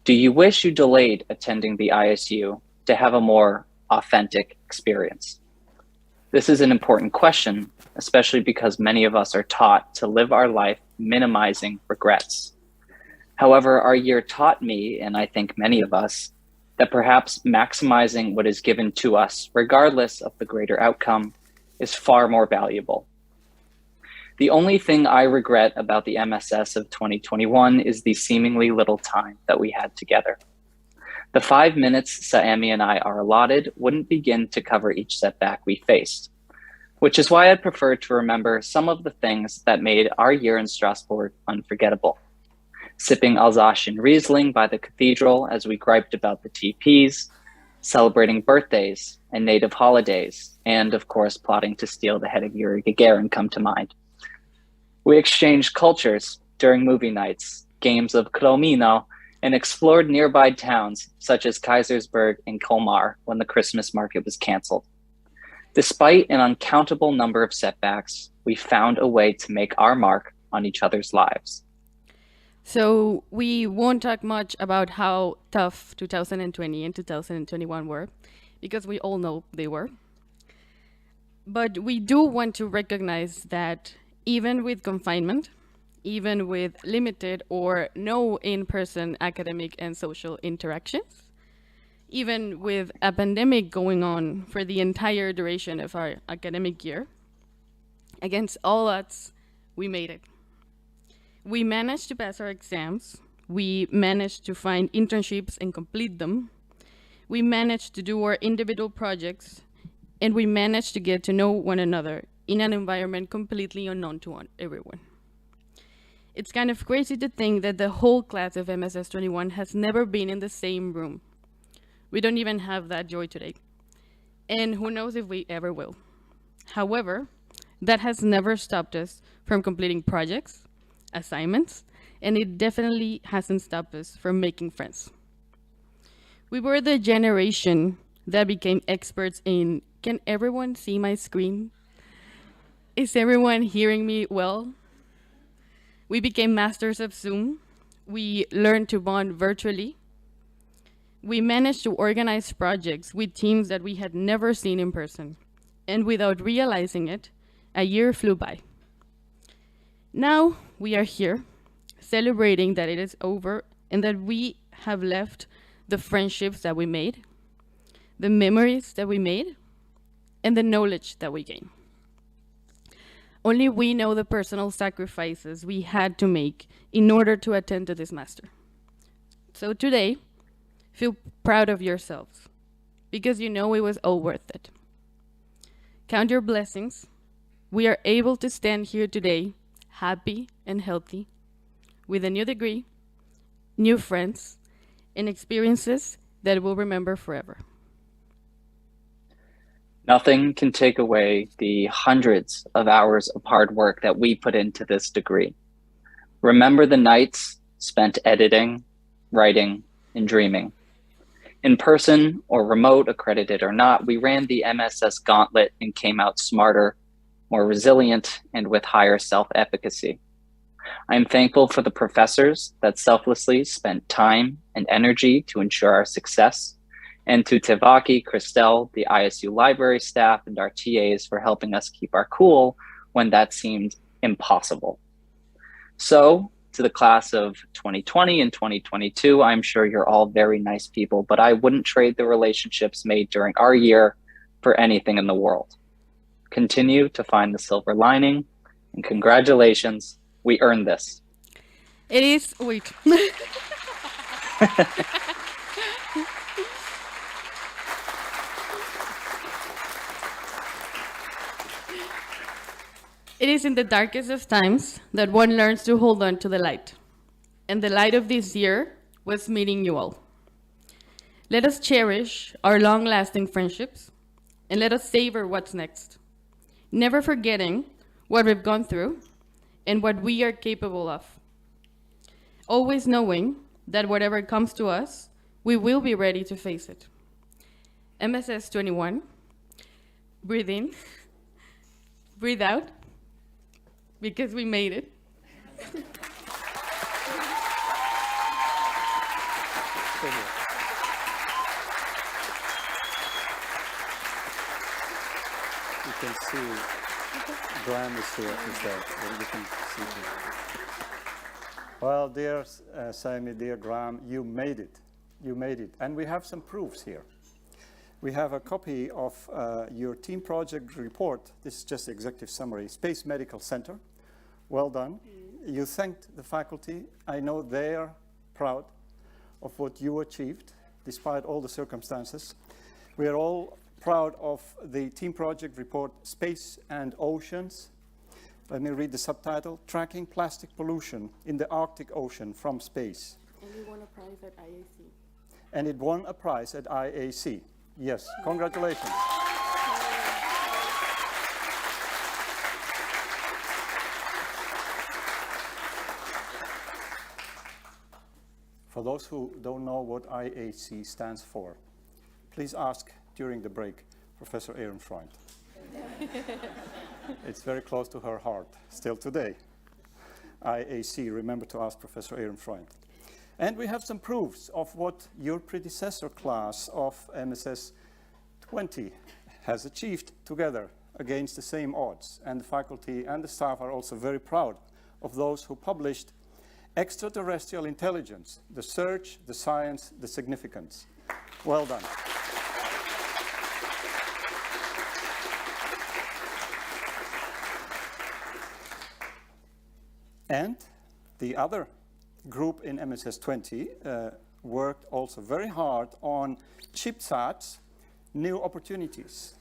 do you wish you delayed attending the ISU to have a more authentic experience? This is an important question, especially because many of us are taught to live our life minimizing regrets. However, our year taught me, and I think many of us, that perhaps maximizing what is given to us, regardless of the greater outcome, is far more valuable. The only thing I regret about the MSS of 2021 is the seemingly little time that we had together. The 5 minutes Saemi and I are allotted wouldn't begin to cover each setback we faced, which is why I prefer to remember some of the things that made our year in Strasbourg unforgettable. Sipping Alsatian Riesling by the cathedral as we griped about the TPs, celebrating birthdays and native holidays, and of course, plotting to steal the head of Yuri Gagarin come to mind. We exchanged cultures during movie nights, games of Kromino, and explored nearby towns such as Kaisersberg and Colmar when the Christmas market was canceled. Despite an uncountable number of setbacks, we found a way to make our mark on each other's lives. So we won't talk much about how tough 2020 and 2021 were, because we all know they were. But we do want to recognize that even with confinement, even with limited or no in-person academic and social interactions, even with a pandemic going on for the entire duration of our academic year, against all odds, we made it. We managed to pass our exams. We managed to find internships and complete them. We managed to do our individual projects, and we managed to get to know one another in an environment completely unknown to everyone. It's kind of crazy to think that the whole class of MSS21 has never been in the same room. We don't even have that joy today. And who knows if we ever will. However, that has never stopped us from completing projects, assignments, and it definitely hasn't stopped us from making friends. We were the generation that became experts in, can everyone see my screen? Is everyone hearing me well? We became masters of Zoom. We learned to bond virtually. We managed to organize projects with teams that we had never seen in person. And without realizing it, a year flew by. Now we are here celebrating that it is over and that we have left the friendships that we made, the memories that we made, and the knowledge that we gained. Only we know the personal sacrifices we had to make in order to attend to this master. So today, feel proud of yourselves because you know it was all worth it. Count your blessings. We are able to stand here today happy and healthy with a new degree, new friends, and experiences that we'll remember forever. Nothing can take away the hundreds of hours of hard work that we put into this degree. Remember the nights spent editing, writing, and dreaming. In person or remote, accredited or not, we ran the MSS gauntlet and came out smarter, more resilient, and with higher self-efficacy. I am thankful for the professors that selflessly spent time and energy to ensure our success, and to Tevaki, Christelle, the ISU library staff, and our TAs for helping us keep our cool when that seemed impossible. So, to the class of 2020 and 2022, I'm sure you're all very nice people, but I wouldn't trade the relationships made during our year for anything in the world. Continue to find the silver lining, and congratulations, we earned this. It is, wait. It is in the darkest of times that one learns to hold on to the light. And the light of this year was meeting you all. Let us cherish our long-lasting friendships, and let us savor what's next, never forgetting what we've gone through and what we are capable of. Always knowing that whatever comes to us, we will be ready to face it. MSS21, breathe in, breathe out, because we made it. You can see Graham is here, is there. You can see him. Well, dear Sammy, dear Graham, you made it. You made it. And we have some proofs here. We have a copy of your team project report. This is just the executive summary. Space Medical Center. Well done. You thanked the faculty. I know they are proud of what you achieved, despite all the circumstances. We are all proud of the team project report, Space and Oceans. Let me read the subtitle, Tracking Plastic Pollution in the Arctic Ocean from Space. And we won a prize at IAC. And it won a prize at IAC. Yes, congratulations. For those who don't know what IAC stands for, please ask during the break Professor Ehrenfreund. It's very close to her heart, still today. IAC, remember to ask Professor Ehrenfreund. And we have some proofs of what your predecessor class of MSS20 has achieved together against the same odds. And the faculty and the staff are also very proud of those who published Extraterrestrial Intelligence, the Search, the Science, the Significance. Well done. And the other group in MSS20 worked also very hard on ChipSats, new opportunities.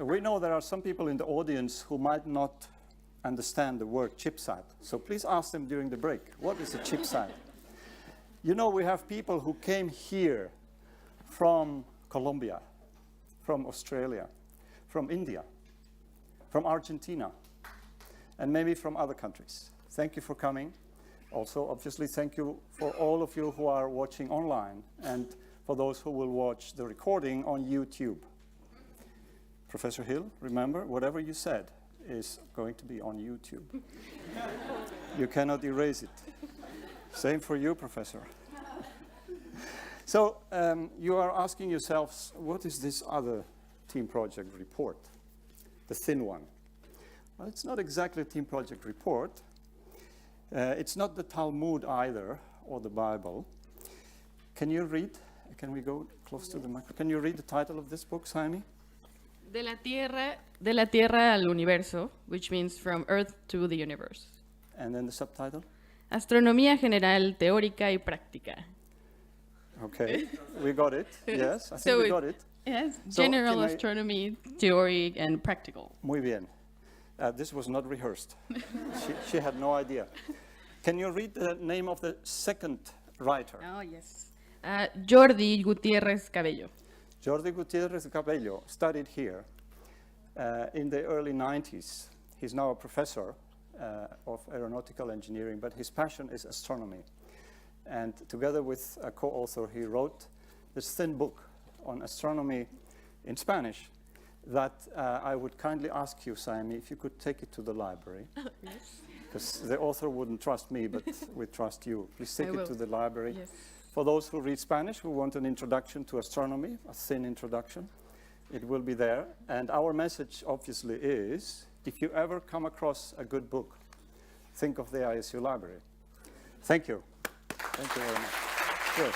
We know there are some people in the audience who might not understand the word ChipSat, so please ask them during the break, what is a ChipSat? You know, we have people who came here from Colombia, from Australia, from India, from Argentina, and maybe from other countries. Thank you for coming. Also, obviously, thank you for all of you who are watching online and for those who will watch the recording on YouTube. Professor Hill, remember, whatever you said is going to be on YouTube. You cannot erase it. Same for you, Professor. So you are asking yourselves, what is this other team project report? The thin one. Well, it's not exactly a team project report. It's not the Talmud either, or the Bible. Can you read? Can we go close to the microphone? Can you read the title of this book, Jaime? De la Tierra al Universo, which means from Earth to the universe. And then the subtitle? Astronomía general, teórica y práctica. Okay, we got it. Yes, I think we got it. Yes, So general astronomy, theory, and practical. Muy bien. This was not rehearsed. She had no idea. Can you read the name of the second writer? Oh, yes. Jordi Gutiérrez Cabello. Jordi Gutiérrez Cabello studied here in the early 90s. He's now a professor of aeronautical engineering, but his passion is astronomy. And together with a co-author, he wrote this thin book on astronomy in Spanish that I would kindly ask you, Saimi, if you could take it to the library. Yes. Because the author wouldn't trust me, but we trust you. Please take it to the library. Yes. For those who read Spanish, who want an introduction to astronomy, a thin introduction, it will be there. And our message, obviously, is if you ever come across a good book, think of the ISU library. Thank you. Thank you very much. Yes.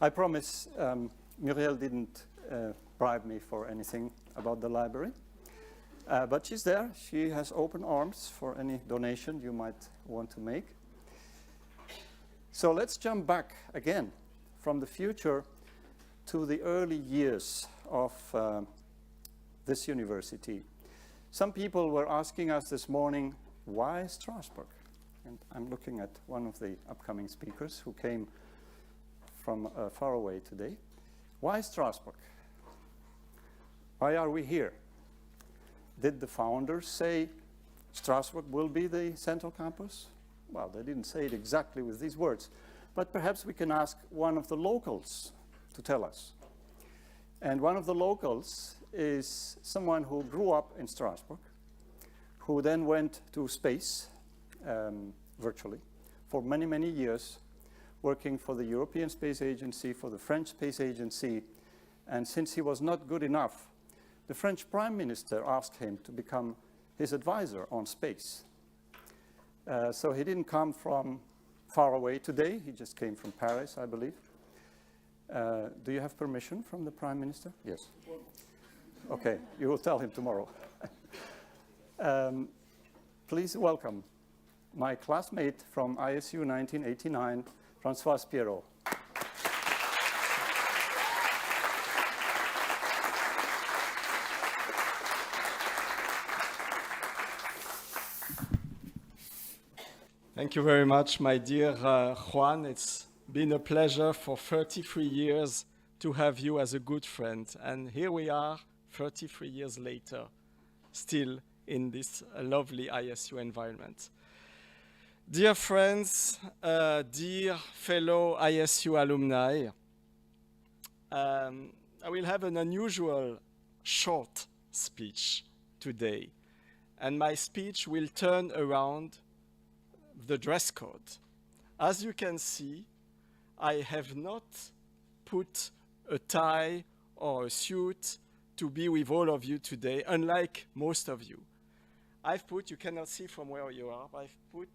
I promise Muriel didn't bribe me for anything about the library. But she's there. She has open arms for any donation you might want to make. So let's jump back again from the future to the early years of this university. Some people were asking us this morning, why Strasbourg? And I'm looking at one of the upcoming speakers who came from far away today. Why Strasbourg? Why are we here? Did the founders say Strasbourg will be the central campus? Well, they didn't say it exactly with these words, but perhaps we can ask one of the locals to tell us. And one of the locals is someone who grew up in Strasbourg, who then went to space virtually for many, many years, working for the European Space Agency, for the French Space Agency, and since he was not good enough, the French Prime Minister asked him to become his advisor on space. So he didn't come from far away today, he just came from Paris, I believe. Do you have permission from the Prime Minister? Yes. Okay, you will tell him tomorrow. Please welcome my classmate from ISU 1989, François Pierrot. Thank you very much, my dear Juan. It's been a pleasure for 33 years to have you as a good friend. And here we are, 33 years later, still in this lovely ISU environment. Dear friends, dear fellow ISU alumni, I will have an unusual short speech today. And my speech will turn around the dress code. As you can see, I have not put a tie or a suit to be with all of you today, unlike most of you. I've put, you cannot see from where you are, but I've put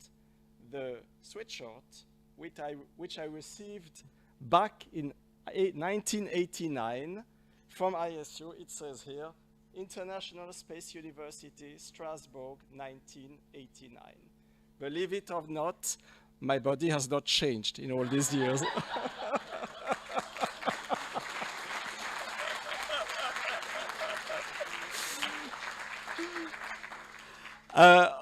the sweatshirt which I received back in 1989 from ISU. It says here, International Space University, Strasbourg, 1989. Believe it or not, my body has not changed in all these years.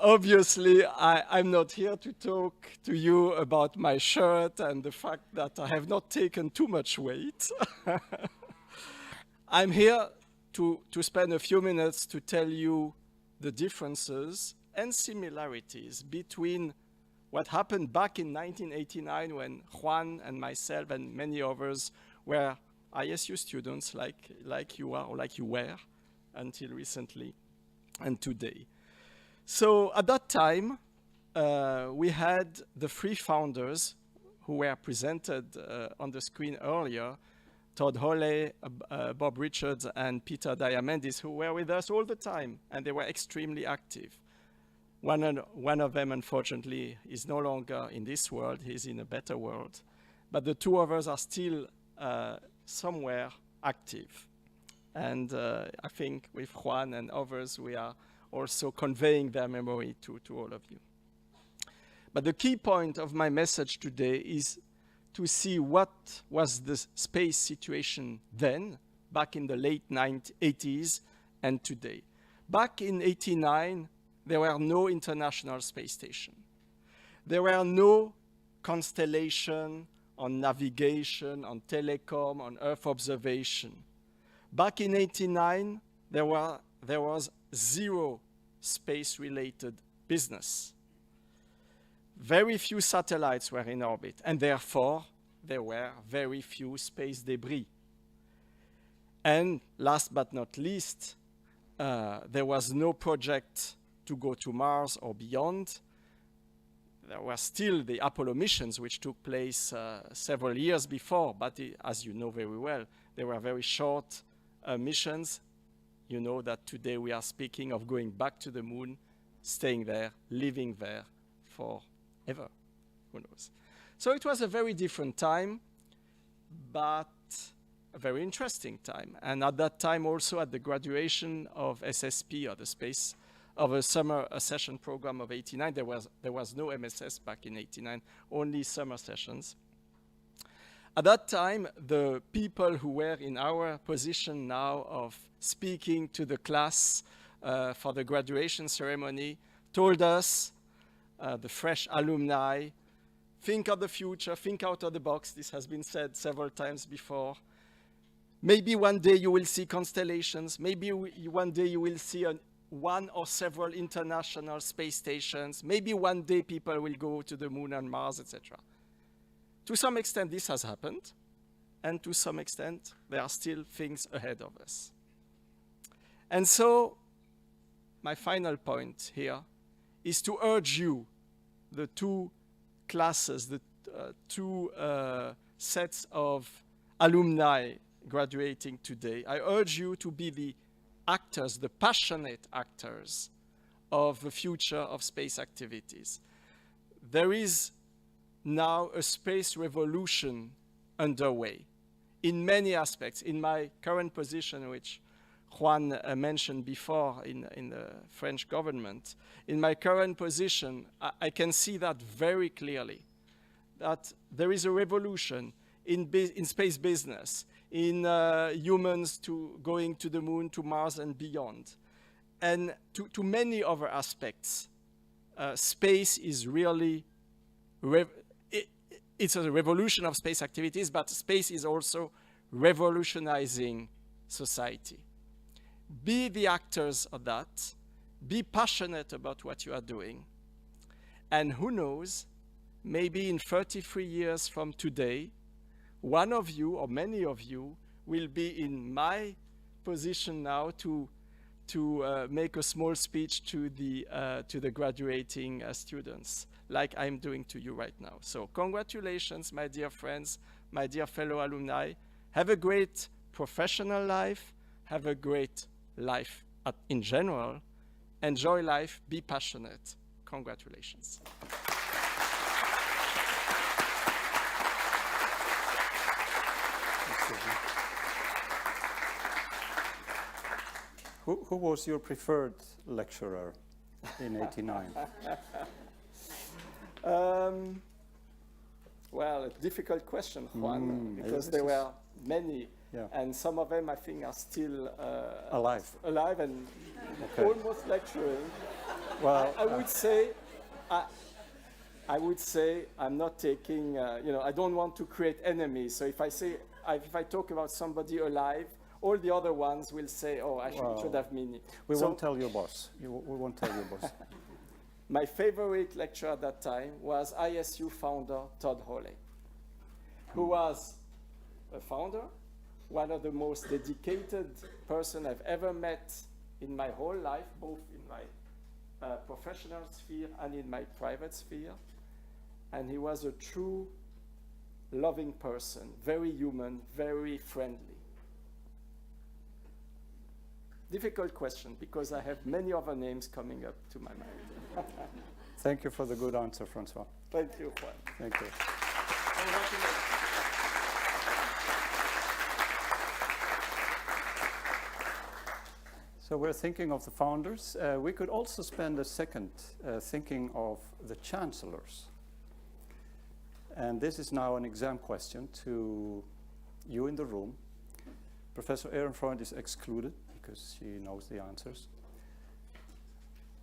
Obviously, I'm not here to talk to you about my shirt and the fact that I have not taken too much weight. I'm here to spend a few minutes to tell you the differences and similarities between what happened back in 1989 when Juan and myself and many others were ISU students like you are or like you were until recently and today. So at that time, we had the three founders who were presented on the screen earlier, Todd Holley, Bob Richards, and Peter Diamandis, who were with us all the time, and they were extremely active. One of them, unfortunately, is no longer in this world. He's in a better world. But the two of us are still somewhere active. And I think with Juan and others, we are also conveying their memory to all of you. But the key point of my message today is to see what was the space situation then, back in the late 80s, and today. Back in 89, there were no international space station. There were no constellation on navigation, on telecom, on Earth observation. Back in 89, there was zero space-related business. Very few satellites were in orbit, and therefore, there were very few space debris. And last but not least, there was no project to go to Mars or beyond. There were still the Apollo missions, which took place several years before, but as you know very well, they were very short missions. You know that today we are speaking of going back to the moon, staying there, living there forever. Who knows? So it was a very different time, but a very interesting time. And at that time also at the graduation of SSP, or the space of a summer session program of 89, there was no MSS back in 89, only summer sessions. At that time, the people who were in our position now of speaking to the class for the graduation ceremony told us, the fresh alumni, think of the future, think out of the box. This has been said several times before. Maybe one day you will see constellations. Maybe one day you will see one or several international space stations. Maybe one day people will go to the moon and Mars, etc. To some extent, this has happened. And to some extent, there are still things ahead of us. And so, my final point here is to urge you, the two classes, the two sets of alumni graduating today, I urge you to be the actors, the passionate actors of the future of space activities. There is now a space revolution underway in many aspects. In my current position, which Juan mentioned before in the French government, in my current position, I can see that very clearly, that there is a revolution in space business, in humans going to the moon, to Mars and beyond. And to many other aspects, space is really, it's a revolution of space activities, but space is also revolutionizing society. Be the actors of that. Be passionate about what you are doing. And who knows, maybe in 33 years from today, one of you or many of you will be in my position now to make a small speech to the graduating students, like I'm doing to you right now. So congratulations, my dear friends, my dear fellow alumni. Have a great professional life. Have a great life in general. Enjoy life. Be passionate. Congratulations. Who was your preferred lecturer in '89? Well, a difficult question, Juan, because there were many, and some of them I think are still alive and almost lecturing. Well, I would say I'm not taking. I don't want to create enemies. So if I talk about somebody alive, all the other ones will say, "Oh, I should have meaning." We won't tell your boss. We won't tell your boss. My favorite lecturer at that time was ISU founder Todd Hawley, who was a founder, one of the most dedicated person I've ever met in my whole life, both in my professional sphere and in my private sphere. And he was a true loving person, very human, very friendly. Difficult question, because I have many other names coming up to my mind. Thank you for the good answer, Francois. Thank you, Juan. Thank you. So we're thinking of the founders. We could also spend a second thinking of the chancellors. And this is now an exam question to you in the room. Professor Ehrenfreund is excluded because she knows the answers.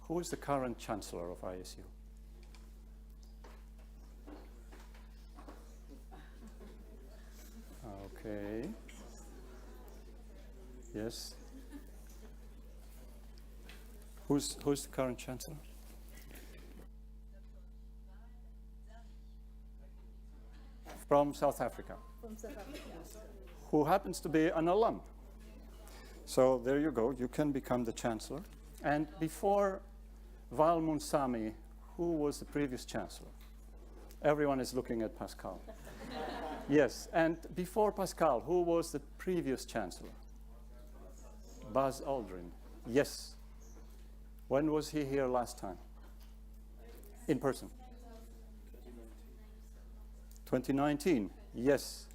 Who is the current chancellor of ISU? Okay. Yes. Who's the current chancellor? From South Africa. From South Africa. Who happens to be an alum. So there you go, you can become the chancellor. And before Val Munsami, who was the previous chancellor? Everyone is looking at Pascal. Yes, and before Pascal, who was the previous chancellor? Buzz Aldrin. Yes. When was he here last time? In person? 2019. Yes.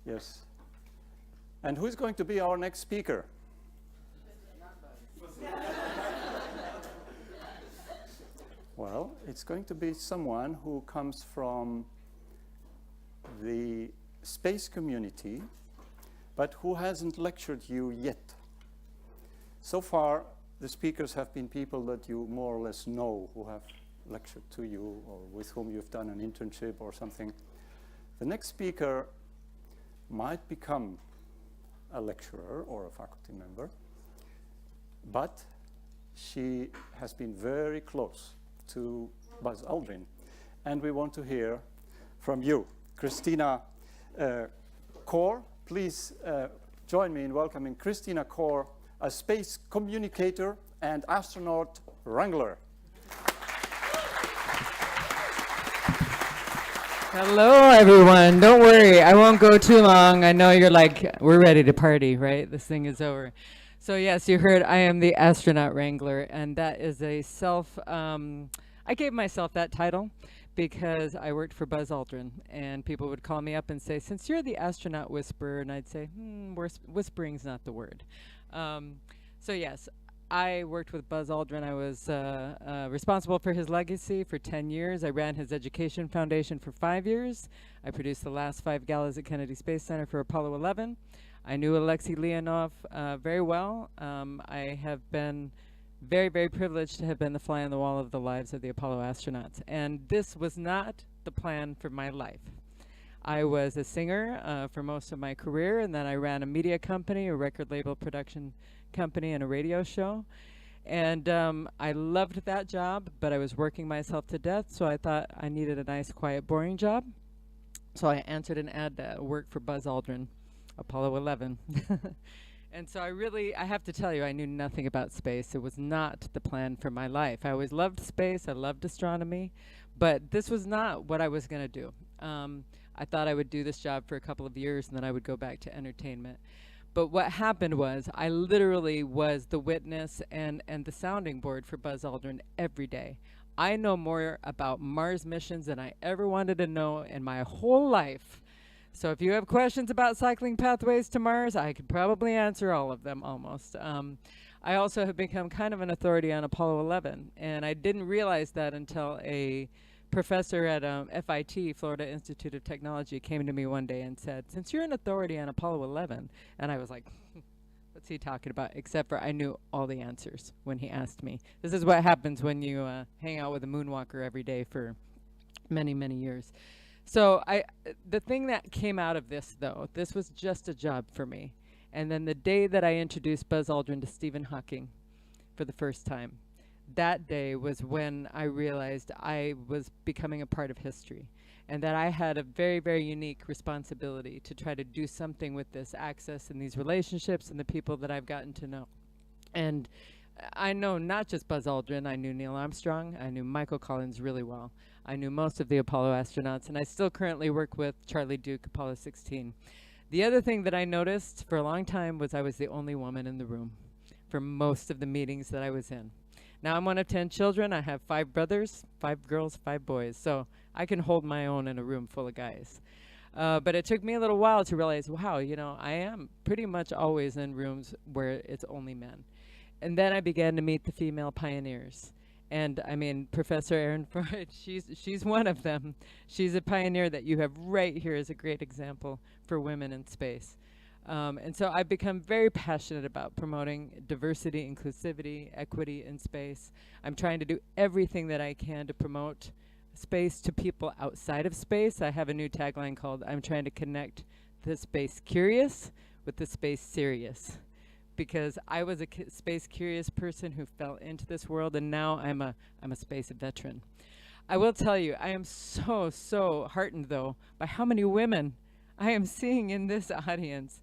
Yes. And who's going to be our next speaker? Well, it's going to be someone who comes from the space community, but who hasn't lectured you yet. So far, the speakers have been people that you more or less know, who have lectured to you or with whom you've done an internship or something. The next speaker might become a lecturer or a faculty member, but she has been very close to Buzz Aldrin, and we want to hear from you. Christina Kaur, please join me in welcoming Christina Kaur, a space communicator and astronaut wrangler. Hello, everyone. Don't worry, I won't go too long. I know you're like, we're ready to party, right? This thing is over. So yes, you heard I am the astronaut wrangler, and that is a I gave myself that title because I worked for Buzz Aldrin, and people would call me up and say, since you're the astronaut whisperer, and I'd say, whispering's not the word. So yes, I worked with Buzz Aldrin. I was responsible for his legacy for 10 years. I ran his education foundation for 5 years. I produced the last 5 galas at Kennedy Space Center for Apollo 11. I knew Alexei Leonov very well. I have been very, very privileged to have been the fly on the wall of the lives of the Apollo astronauts. And this was not the plan for my life. I was a singer for most of my career, and then I ran a media company, a record label production company, and a radio show. And I loved that job, but I was working myself to death, so I thought I needed a nice, quiet, boring job. So I answered an ad to work for Buzz Aldrin, Apollo 11. And so I have to tell you, I knew nothing about space. It was not the plan for my life. I always loved space, I loved astronomy, but this was not what I was going to do. I thought I would do this job for a couple of years and then I would go back to entertainment. But what happened was I literally was the witness and the sounding board for Buzz Aldrin every day. I know more about Mars missions than I ever wanted to know in my whole life. So if you have questions about cycling pathways to Mars, I could probably answer all of them almost. I also have become kind of an authority on Apollo 11, and I didn't realize that until a professor at FIT, Florida Institute of Technology, came to me one day and said, since you're an authority on Apollo 11, and I was like, what's he talking about? Except for I knew all the answers when he asked me. This is what happens when you hang out with a moonwalker every day for many, many years. So the thing that came out of this, though, this was just a job for me. And then the day that I introduced Buzz Aldrin to Stephen Hawking for the first time, that day was when I realized I was becoming a part of history and that I had a very, very unique responsibility to try to do something with this access and these relationships and the people that I've gotten to know. And I know not just Buzz Aldrin, I knew Neil Armstrong, I knew Michael Collins really well. I knew most of the Apollo astronauts, and I still currently work with Charlie Duke, Apollo 16. The other thing that I noticed for a long time was I was the only woman in the room for most of the meetings that I was in. Now I'm one of 10 children. I have 5 brothers, 5 girls, 5 boys, so I can hold my own in a room full of guys. But it took me a little while to realize, wow, you know, I am pretty much always in rooms where it's only men. And then I began to meet the female pioneers. And I mean, Professor Erin Freud, she's one of them. She's a pioneer that you have right here as a great example for women in space. And so I've become very passionate about promoting diversity, inclusivity, equity in space. I'm trying to do everything that I can to promote space to people outside of space. I have a new tagline called, I'm trying to connect the space curious with the space serious. Because I was a space curious person who fell into this world, and now I'm a space veteran. I will tell you, I am so heartened though by how many women I am seeing in this audience.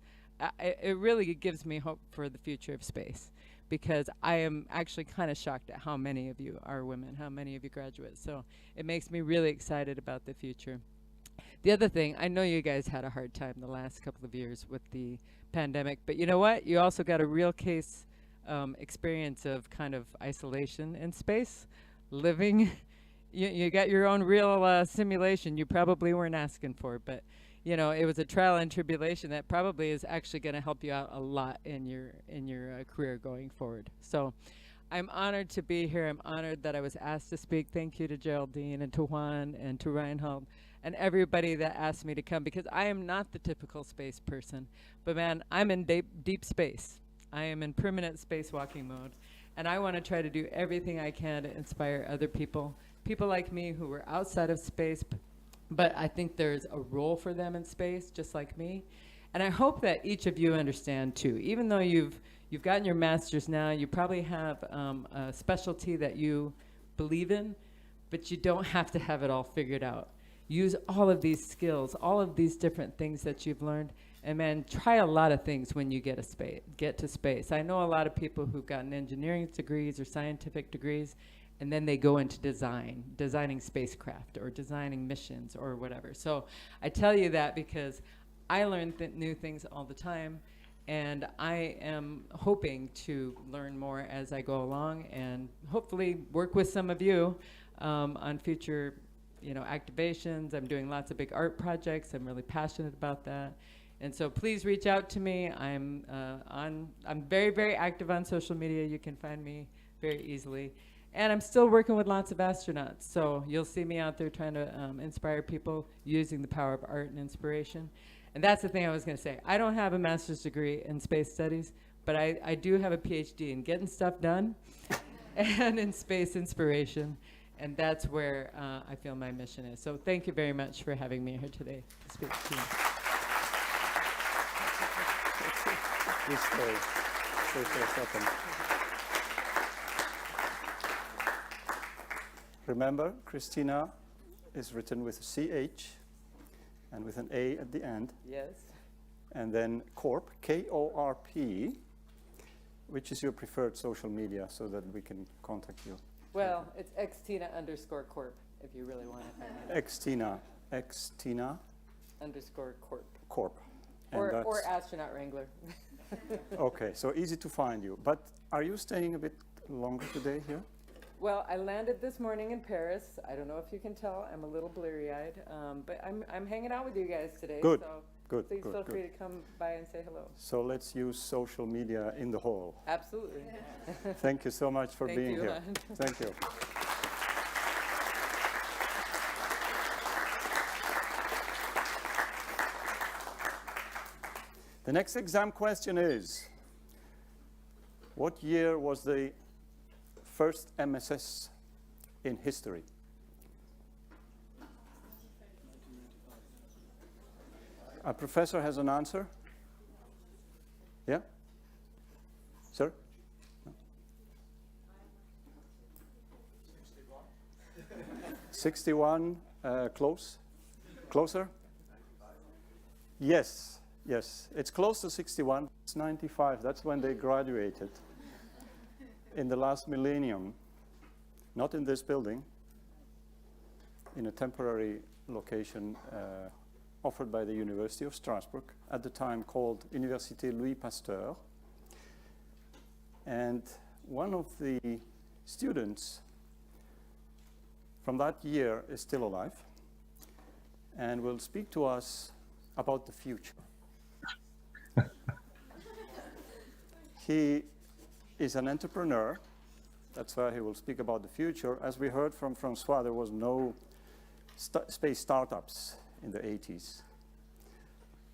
It really gives me hope for the future of space, because I am actually kind of shocked at how many of you are women, how many of you graduates. So it makes me really excited about the future. The other thing, I know you guys had a hard time the last couple of years with the pandemic, but you know what? You also got a real case experience of kind of isolation in space, living. You got your own real simulation you probably weren't asking for, but you know, it was a trial and tribulation that probably is actually going to help you out a lot in your career going forward. So I'm honored to be here. I'm honored that I was asked to speak. Thank you to Geraldine and to Juan and to Reinhold and everybody that asked me to come, because I am not the typical space person. But man, I'm in deep space. I am in permanent spacewalking mode. And I want to try to do everything I can to inspire other people like me who were outside of space, but I think there's a role for them in space, just like me. And I hope that each of you understand too, even though you've gotten your master's now, you probably have a specialty that you believe in, but you don't have to have it all figured out. Use all of these skills, all of these different things that you've learned, and man, try a lot of things when you get to space. I know a lot of people who've gotten engineering degrees or scientific degrees, and then they go into designing spacecraft or designing missions or whatever. So I tell you that because I learn new things all the time, and I am hoping to learn more as I go along, and hopefully work with some of you on future, activations. I'm doing lots of big art projects. I'm really passionate about that. And so please reach out to me. I'm very, very active on social media. You can find me very easily. And I'm still working with lots of astronauts. So you'll see me out there trying to inspire people using the power of art and inspiration. And that's the thing I was going to say. I don't have a master's degree in space studies, but I do have a PhD in getting stuff done and in space inspiration. And that's where I feel my mission is. So thank you very much for having me here today to speak to you. Please stay for a second. Remember, Christina is written with a CH and with an A at the end. Yes. And then Corp, K-O-R-P, which is your preferred social media so that we can contact you. Well, it's xtina_corp if you really want it. Xtina _corp. Corp. Or Astronaut Wrangler. Okay, so easy to find you. But are you staying a bit longer today here? Well, I landed this morning in Paris. I don't know if you can tell, I'm a little bleary-eyed, but I'm hanging out with you guys today. Good, so good, please good, feel good. free to come by and say hello. So let's use social media in the hall. Absolutely. Thank you so much for being here. Thank you. The next exam question is, what year was the first MSS in history? A professor has an answer? Yeah? Sir? No. 61, close? Closer? Yes, yes. It's close to 61. It's 95. That's when they graduated. In the last millennium, not in this building, in a temporary location offered by the University of Strasbourg, at the time called Université Louis Pasteur. And one of the students from that year is still alive and will speak to us about the future. He is an entrepreneur. That's why he will speak about the future. As we heard from Francois, there was no space startups in the 80s,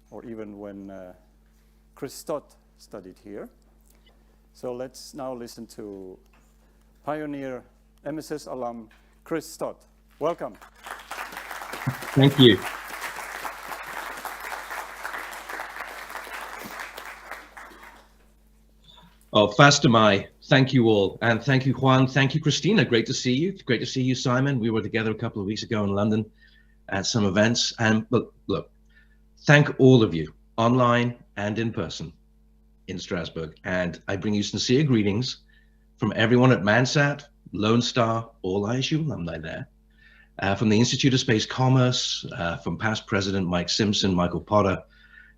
or even when Chris Stott studied here. So let's now listen to pioneer MSS alum Chris Stott. Welcome. Thank you. Oh, first am I. Thank you all. And thank you, Juan. Thank you, Christina. Great to see you. Great to see you, Simon. We were together a couple of weeks ago in London at some events. And look, thank all of you, online and in person in Strasbourg. And I bring you sincere greetings from everyone at Mansat, Lone Star, all ISU alumni there, from the Institute of Space Commerce, from past President Mike Simpson, Michael Potter,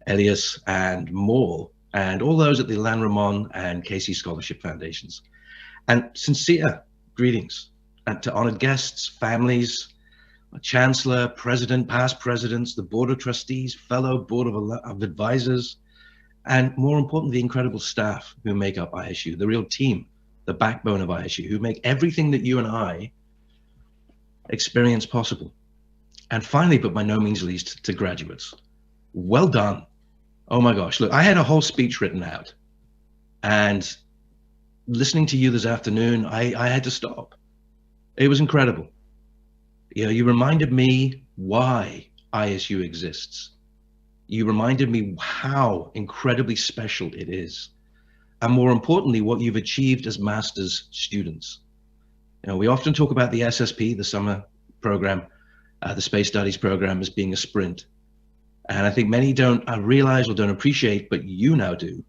Elias, and more, and all those at the Lan Ramon and Casey Scholarship Foundations. And sincere greetings to honored guests, families, chancellor, president, past presidents, the board of trustees, fellow board of advisors, and more importantly, the incredible staff who make up ISU, the real team, the backbone of ISU, who make everything that you and I experience possible. And finally, but by no means least, to graduates, well done. Oh my gosh, look, I had a whole speech written out, and listening to you this afternoon, I had to stop. It was incredible. You know, you reminded me why ISU exists. You reminded me how incredibly special it is. And more importantly, what you've achieved as master's students. You know, we often talk about the SSP, the summer program, the Space Studies program, as being a sprint. And I think many don't realize or don't appreciate, but you now do,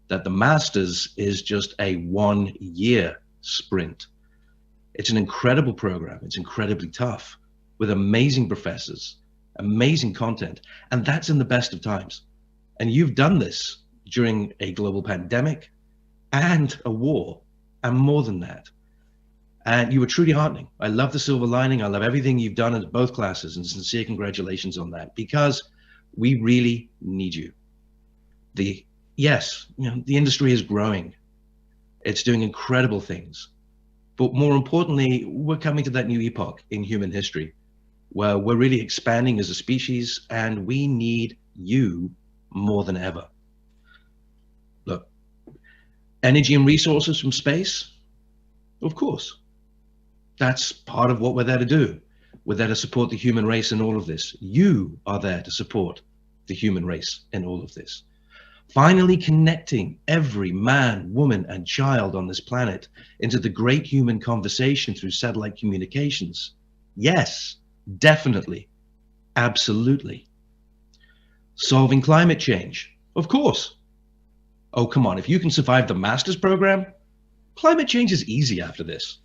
that the master's is just a 1 year sprint. It's an incredible program. It's incredibly tough, with amazing professors, amazing content, and that's in the best of times. And you've done this during a global pandemic and a war, and more than that. And you were truly heartening. I love the silver lining. I love everything you've done in both classes, and sincere congratulations on that, because we really need you. Yes, you know, the industry is growing. It's doing incredible things. But more importantly, we're coming to that new epoch in human history where we're really expanding as a species, and we need you more than ever. Look, energy and resources from space, of course. That's part of what we're there to do. We're there to support the human race in all of this. You are there to support the human race in all of this. Finally connecting every man, woman, and child on this planet into the great human conversation through satellite communications. Yes, definitely, absolutely. Solving climate change, of course. Oh, come on, if you can survive the master's program, climate change is easy after this,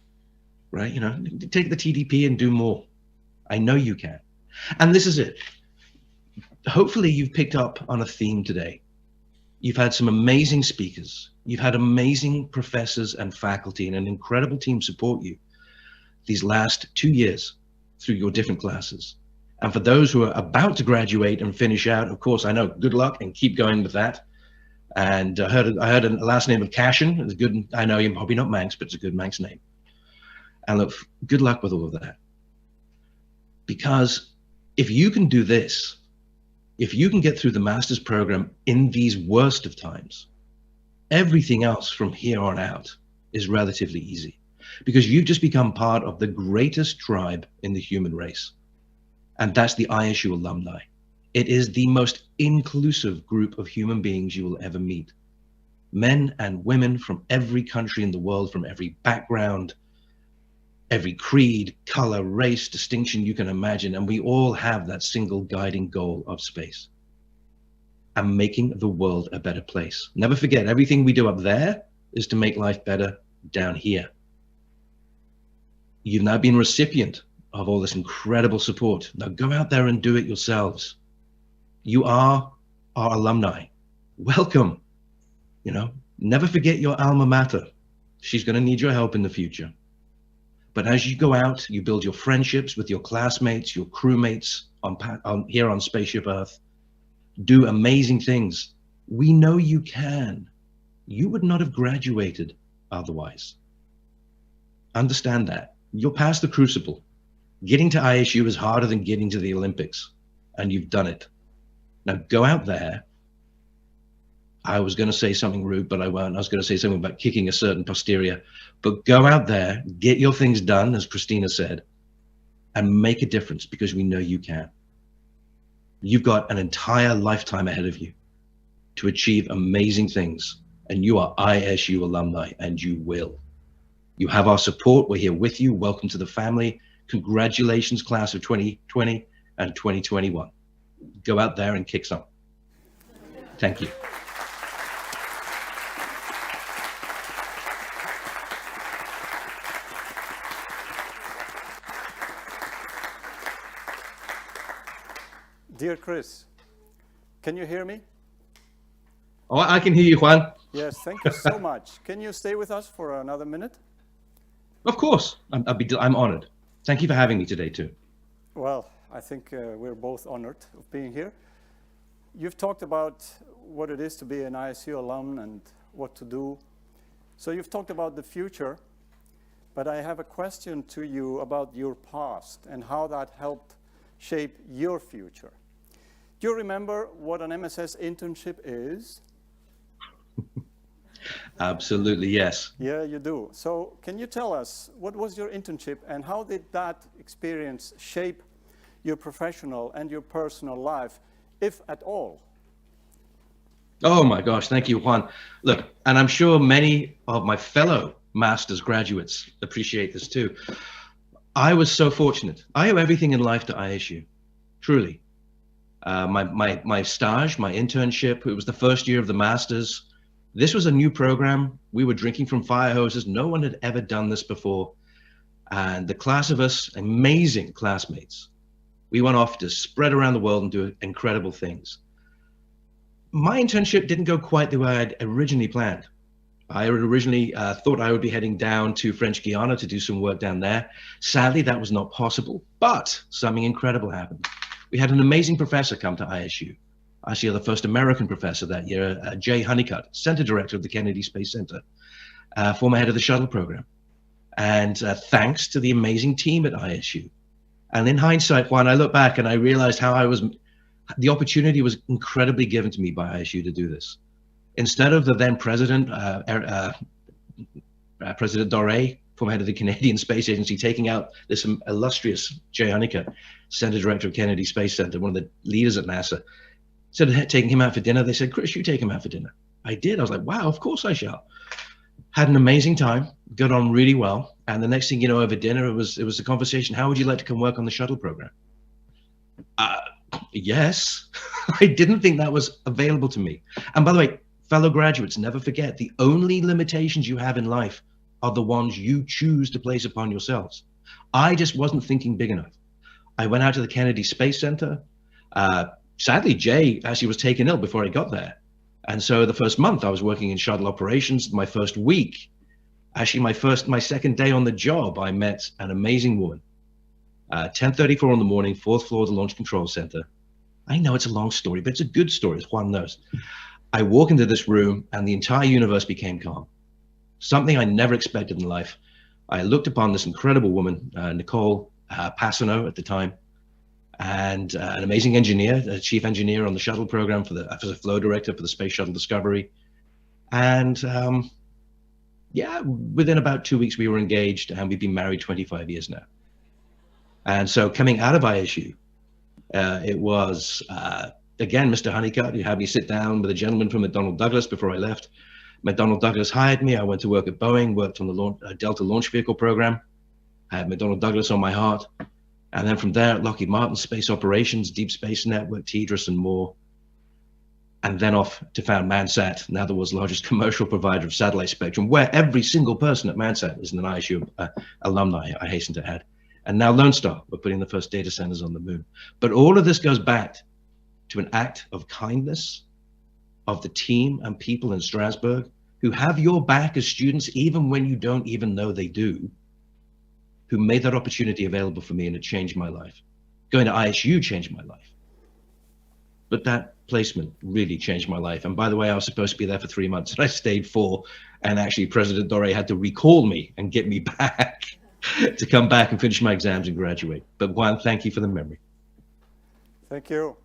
right? You know, take the TDP and do more. I know you can. And this is it. Hopefully you've picked up on a theme today. You've had some amazing speakers. You've had amazing professors and faculty and an incredible team support you these last 2 years through your different classes. And for those who are about to graduate and finish out, of course, I know, good luck and keep going with that. And I heard a last name of Cashin. It's good. I know you're probably not Manx, but it's a good Manx name. And look, good luck with all of that. Because if you can do this, if you can get through the master's program in these worst of times, everything else from here on out is relatively easy, because you've just become part of the greatest tribe in the human race. And that's the ISU alumni. It is the most inclusive group of human beings you will ever meet. Men and women from every country in the world, from every background, every creed, color, race, distinction you can imagine, and we all have that single guiding goal of space and making the world a better place. Never forget, everything we do up there is to make life better down here. You've now been recipient of all this incredible support. Now go out there and do it yourselves. You are our alumni. Welcome. You know, never forget your alma mater. She's going to need your help in the future. But as you go out, you build your friendships with your classmates, your crewmates here on Spaceship Earth. Do amazing things. We know you can. You would not have graduated otherwise. Understand that. You're past the crucible. Getting to ISU is harder than getting to the Olympics, and you've done it. Now go out there. I was going to say something rude, but I won't. I was going to say something about kicking a certain posterior. But go out there, get your things done, as Christina said, and make a difference, because we know you can. You've got an entire lifetime ahead of you to achieve amazing things, and you are ISU alumni, and you will. You have our support. We're here with you. Welcome to the family. Congratulations, class of 2020 and 2021. Go out there and kick some. Thank you. Dear Chris, can you hear me? Oh, I can hear you, Juan. Yes, thank you so much. Can you stay with us for another minute? Of course. I'm honored. Thank you for having me today, too. Well, I think we're both honored of being here. You've talked about what it is to be an ISU alum and what to do. So you've talked about the future, but I have a question to you about your past and how that helped shape your future. Do you remember what an MSS internship is? Absolutely, yes. Yeah, you do. So can you tell us, what was your internship and how did that experience shape your professional and your personal life, if at all? Oh my gosh, thank you, Juan. Look, and I'm sure many of my fellow master's graduates appreciate this too. I was so fortunate. I owe everything in life to ISU, truly. My stage, my internship, it was the first year of the master's. This was a new program. We were drinking from fire hoses. No one had ever done this before. And the class of us, amazing classmates, we went off to spread around the world and do incredible things. My internship didn't go quite the way I'd originally planned. I originally thought I would be heading down to French Guiana to do some work down there. Sadly, that was not possible, but something incredible happened. We had an amazing professor come to ISU. Actually, the first American professor that year, Jay Honeycutt, Center Director of the Kennedy Space Center, former head of the shuttle program. And thanks to the amazing team at ISU. And in hindsight, Juan, I look back and I realized how the opportunity was incredibly given to me by ISU to do this. Instead of the then president, President Doré, former head of the Canadian Space Agency, taking out this illustrious Jay Honeycutt, Center Director of Kennedy Space Center, one of the leaders at NASA, instead of taking him out for dinner, they said, Chris, you take him out for dinner. I did. I was like, wow, of course I shall. Had an amazing time, got on really well. And the next thing you know, over dinner, it was a conversation. How would you like to come work on the shuttle program? Yes. I didn't think that was available to me. And by the way, fellow graduates, never forget, the only limitations you have in life are the ones you choose to place upon yourselves. I just wasn't thinking big enough. I went out to the Kennedy Space Center. Sadly, Jay actually was taken ill before I got there. And so the first month I was working in shuttle operations. My first week, actually my second day on the job, I met an amazing woman. 10:34 in the morning, 4th floor of the Launch Control Center. I know it's a long story, but it's a good story, as Juan knows. I walk into this room and the entire universe became calm. Something I never expected in life. I looked upon this incredible woman, Nicole Passano at the time, and an amazing engineer, a chief engineer on the shuttle program for the flow director for the Space Shuttle Discovery. And yeah, within about 2 weeks we were engaged and we've been married 25 years now. And so coming out of ISU, it was, again, Mr. Honeycutt, who had me sit down with a gentleman from McDonnell Douglas before I left. McDonnell Douglas hired me. I went to work at Boeing, worked on the Delta launch vehicle program. I had McDonnell Douglas on my heart. And then from there, at Lockheed Martin, Space Operations, Deep Space Network, TDRS, and more. And then off to found Mansat, now the world's largest commercial provider of satellite spectrum, where every single person at Mansat is an ISU alumni, I hasten to add. And now Lone Star, we're putting the first data centers on the moon. But all of this goes back to an act of kindness of the team and people in Strasbourg who have your back as students, even when you don't even know they do, who made that opportunity available for me, and it changed my life. Going to ISU changed my life. But that placement really changed my life. And by the way, I was supposed to be there for 3 months and I stayed 4. And actually President Doré had to recall me and get me back to come back and finish my exams and graduate. But Juan, thank you for the memory. Thank you.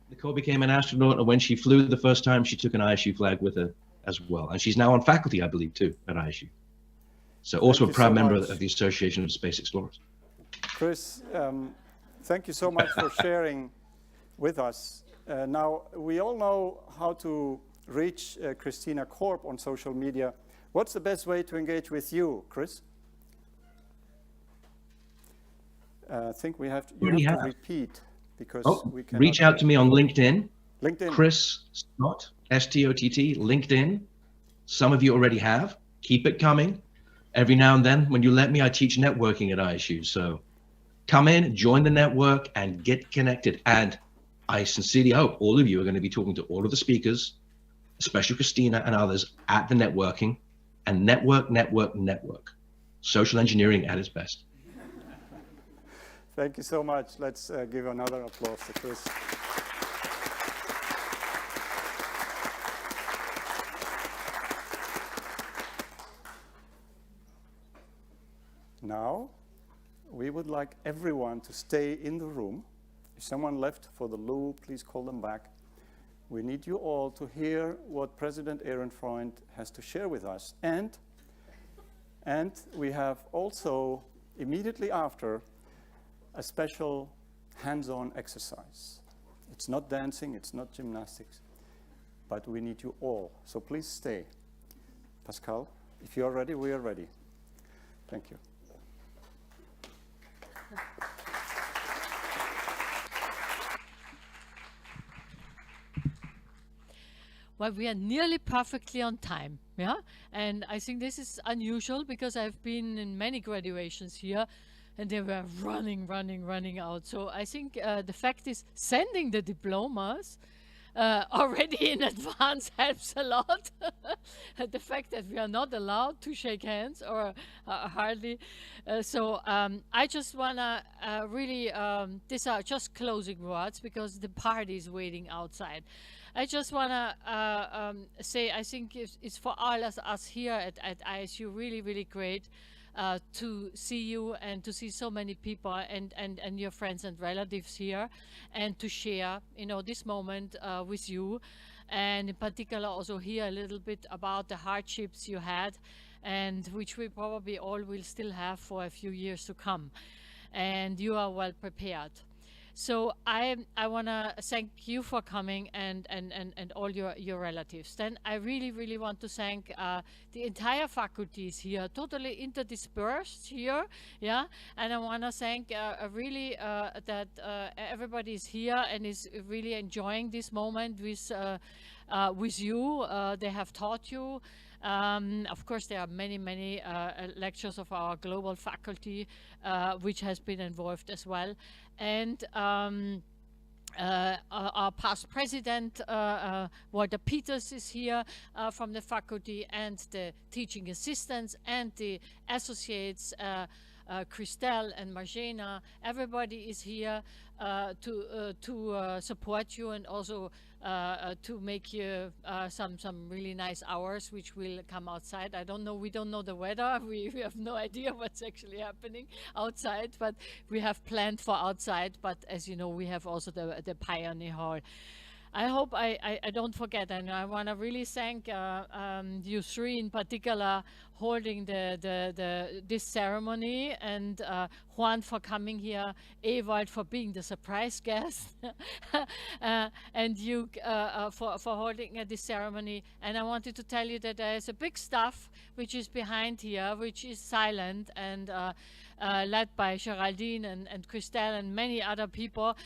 Nicole became an astronaut, and when she flew the first time, she took an ISU flag with her as well. And she's now on faculty, I believe, too, at ISU. So also a proud member of the Association of Space Explorers. Chris, thank you so much for sharing with us. Now, we all know how to reach Christina Korp on social media. What's the best way to engage with you, Chris? I think you have to repeat because we can reach out to me on LinkedIn. LinkedIn. Chris Stott, S-T-O-T-T, LinkedIn. Some of you already have. Keep it coming. Every now and then, when you let me, I teach networking at ISU. So come in, join the network, and get connected. And I sincerely hope all of you are going to be talking to all of the speakers, especially Christina and others, at the networking, and network, network, network. Social engineering at its best. Thank you so much. Let's give another applause to Chris. Now, we would like everyone to stay in the room. If someone left for the loo, please call them back. We need you all to hear what President Ehrenfreund has to share with us. And we have also, immediately after, a special hands-on exercise. It's not dancing, it's not gymnastics, but we need you all. So please stay. Pascal, if you are ready, we are ready. Thank you. Well, we are nearly perfectly on time, yeah? And I think this is unusual because I've been in many graduations here and they were running out. So I think the fact is sending the diplomas already in advance helps a lot. The fact that we are not allowed to shake hands or hardly. So I just want to really, these are just closing words because the party is waiting outside. I just want to say I think it's for all of us here at ISU really great to see you and to see so many people and your friends and relatives here and to share, you know, this moment with you, and in particular also hear a little bit about the hardships you had and which we probably all will still have for a few years to come, and you are well prepared. So I want to thank you for coming and all your relatives. Then I really want to thank the entire faculties here, totally interdispersed here, yeah. And I want to thank really that everybody is here and is really enjoying this moment with you. They have taught you. Of course, there are many lectures of our global faculty which has been involved as well. And our past president, Walter Peters, is here from the faculty, and the teaching assistants and the associates, Christelle and Marjena. Everybody is here to support you and also to make you some really nice hours which will come outside. I don't know, we don't know the weather, we have no idea what's actually happening outside, but we have planned for outside. But as you know, we have also the Pioneer Hall. I hope I don't forget, and I want to really thank you three in particular holding this ceremony, and Juan for coming here, Ewald for being the surprise guest, and you for holding this ceremony. And I wanted to tell you that there is a big staff which is behind here, which is silent and led by Geraldine and Christelle and many other people,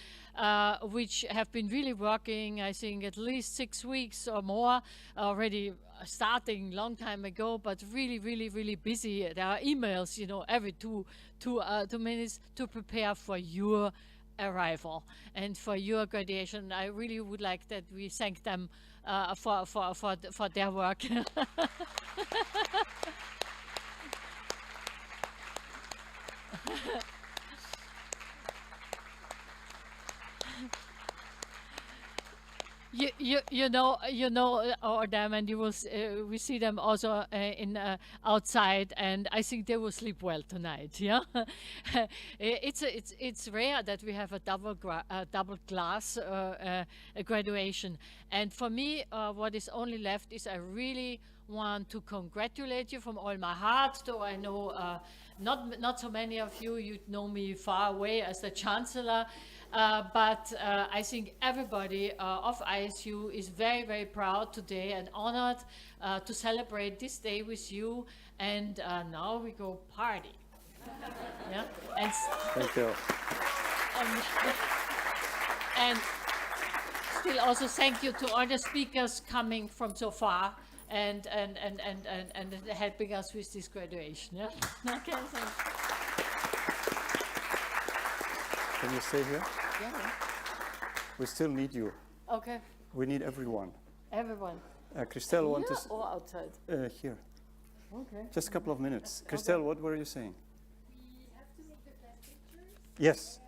which have been really working, I think, at least 6 weeks or more already, starting long time ago, but really busy. There are emails, you know, every two minutes to prepare for your arrival and for your graduation. I really would like that we thank them for their work. You know all them, and you will we see them also in outside, and I think they will sleep well tonight. Yeah, it's rare that we have a double class graduation, and for me, what is only left is I really want to congratulate you from all my heart. Though I know not so many of you know me far away as the Chancellor. But I think everybody of ISU is very proud today and honored to celebrate this day with you. And now we go party. Yeah. And thank you. And still also thank you to all the speakers coming from so far and helping us with this graduation. Yeah. Okay. Thanks. Can you stay here? Yeah. We still need you. Okay. We need everyone. Everyone. Christelle Here wanted or outside? here. Okay. Just a couple of minutes. Christelle, what were you saying? We have to make the class pictures. Yes.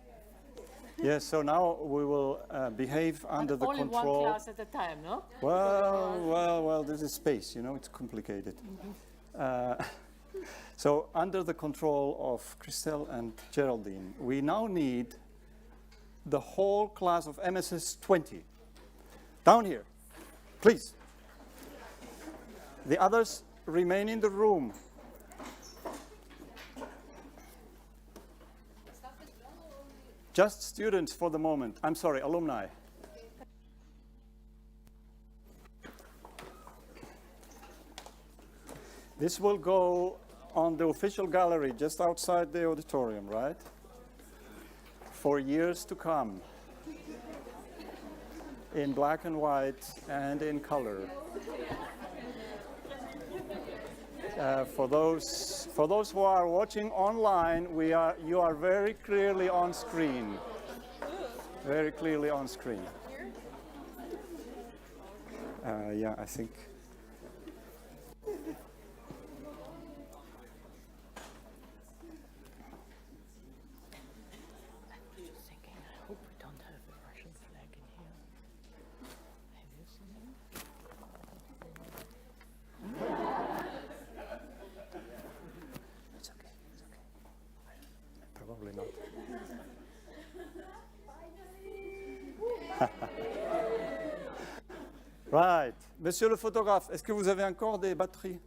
Yes, so now we will behave under the only control. One class at a time, no? Well, this is space, you know, it's complicated. So under the control of Christelle and Geraldine, we now need the whole class of MSS20. Down here, please. The others remain in the room. Just students for the moment. I'm sorry, alumni. This will go on the official gallery just outside the auditorium, right? For years to come. In black and white and in color. For those who are watching online, you are very clearly on screen. Very clearly on screen. Yeah, I think. Probably not. Right. Monsieur le photographe, est-ce que vous avez encore des batteries?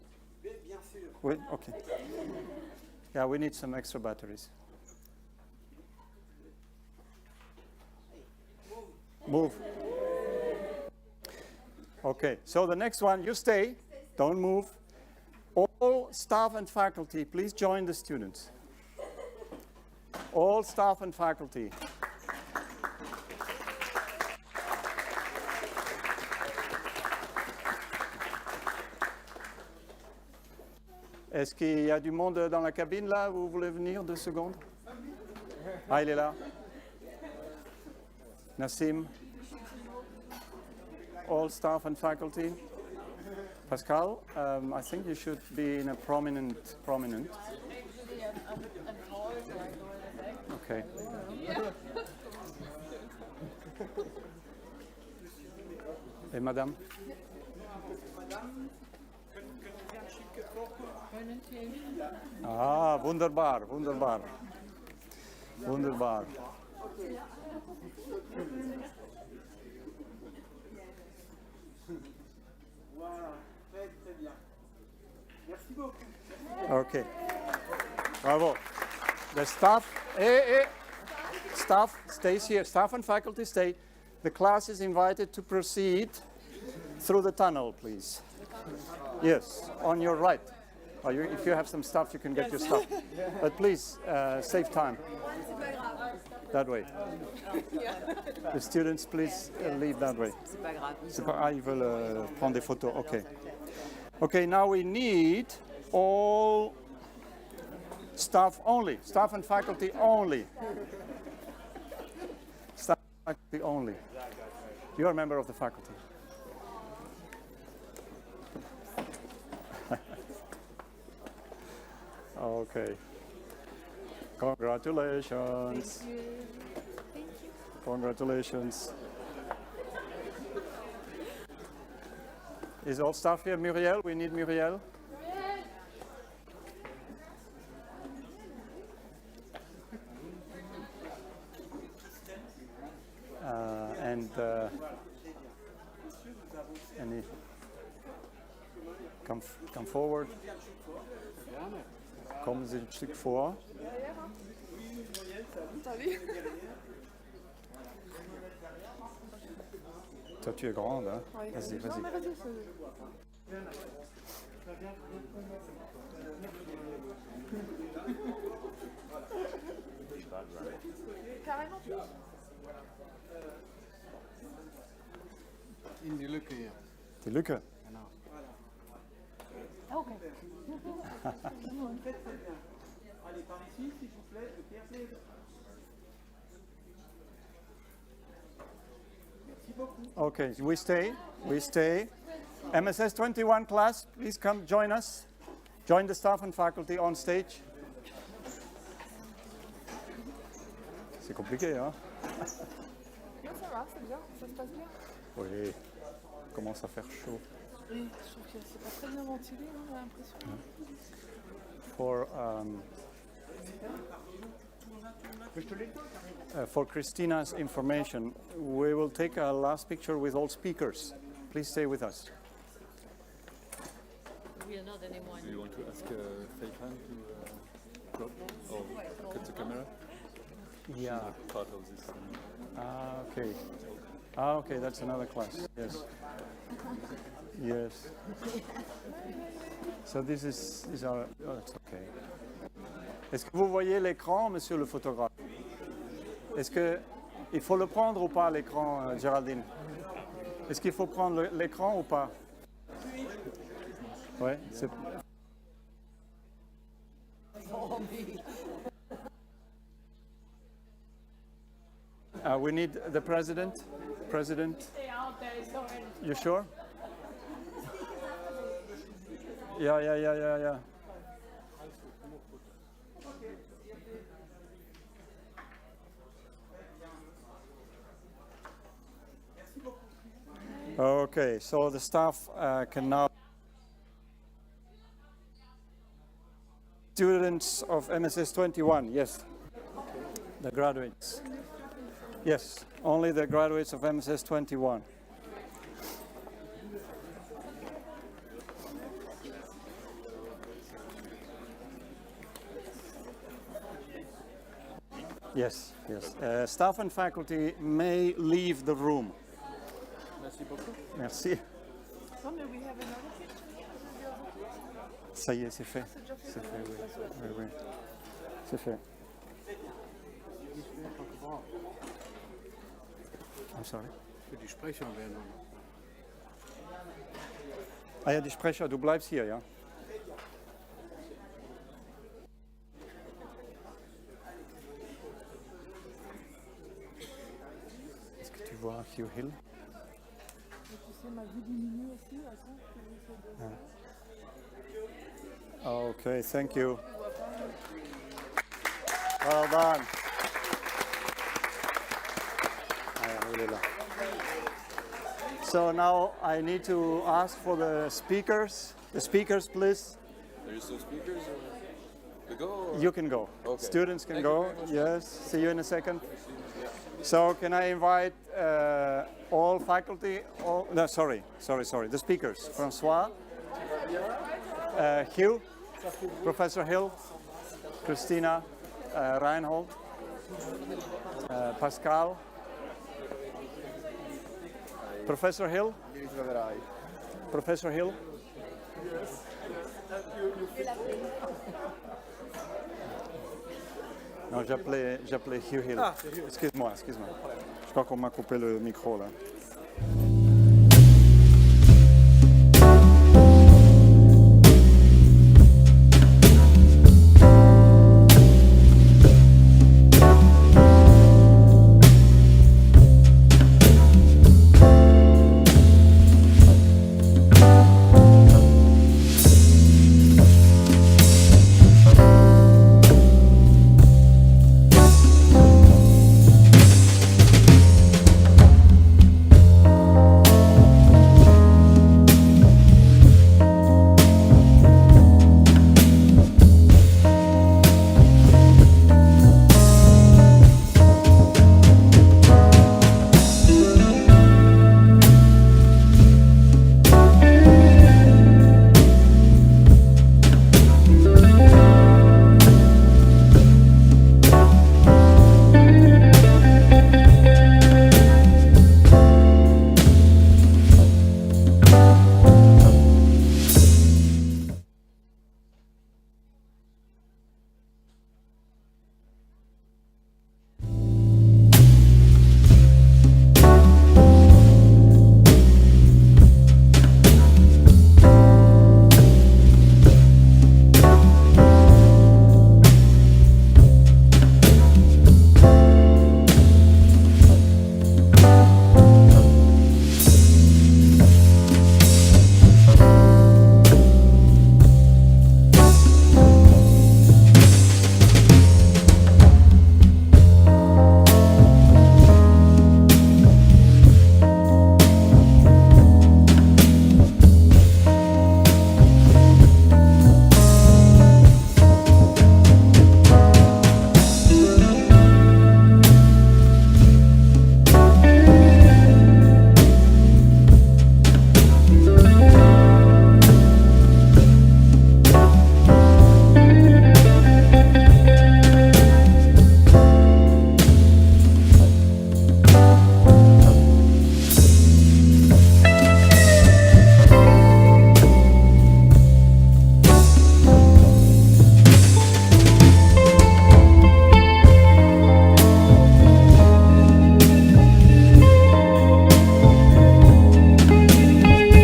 Oui, bien sûr. Oui, okay. Yeah, we need some extra batteries. Move. Okay, so the next one, you stay. Don't move. All staff and faculty, please join the students. All staff and faculty. Est-ce qu'il y a du monde dans la cabine là? Vous voulez venir 2 secondes? Ah, il est là. Nassim. All staff and faculty. Pascal, I think you should be in a prominent. Okay. Et madame? Ah, wunderbar, wunderbar. Wunderbar. Okay. Bravo. The staff, staff stays here. Staff and faculty stay. The class is invited to proceed through the tunnel, please. Yes, on your right. If you have some stuff, you can get your stuff. But please, save time. That way. The students, please leave that way. Ils veulent prendre des photos. Okay. Okay, now we need all staff only. Staff and faculty only. Staff and faculty only. You're a member of the faculty. Okay. Congratulations. Thank you. Thank you. Congratulations. Is all staff here? Muriel? We need Muriel. Any? Come forward. Kommen Sie ein Stück vor. Toi, tu es grande, hein? Vas-y, vas-y. Carrément plus. In die Lücke hier. Die Lücke. Genau. Okay. Allez, par ici, s'il vous plaît, le pierre. Okay, we stay. MSS21 class, please come join us. Join the staff and faculty on stage. C'est compliqué, hein? Non, ça va, c'est bien, ça se passe bien. Oui, commence à faire chaud. Oui, je trouve que c'est pas très bien ventilé, hein, j'ai l'impression. For Christina's information, we will take a last picture with all speakers. Please stay with us. We are not anymore. Do you want to ask Faithan to crop or cut the camera? Yeah. She's not part of this. Okay. Okay, that's another class. Yes. Yes. So these are. Oh, that's okay. Est-ce que vous voyez l'écran, monsieur le photographe? Est-ce que il faut le prendre ou pas l'écran, Géraldine? Est-ce qu'il faut prendre l'écran ou pas? Ouais. We need the president. President. You sure? Yeah. Okay, so the staff can now. Students of MSS21, yes. The graduates. Yes, only the graduates of MSS21. Yes. Staff and faculty may leave the room. Merci beaucoup. Merci. Non, mais we have another picture. Ça y est, c'est fait. C'est fait, oui. C'est fait. I'm sorry. Für die Sprecher werden wir noch. Ah ja, die Sprecher, du bleibst hier, ja? Est-ce que tu vois Hugh Hill? Tu sais, ma vue diminue aussi, Okay, thank you. Well done. So now I need to ask for the speakers. The speakers, please. There is no speakers to go? Or? You can go. Okay. Students can Thank go. you very much. Yes. See you in a second. Yeah. So can I invite all faculty? Sorry. The speakers. François, Hugh, Professor Hill, Christina, Reinhold, Pascal, Professor Hill. Professor Hill. Non, j'appelais Hugh Hill. Excuse-moi. Je crois qu'on m'a coupé le micro là.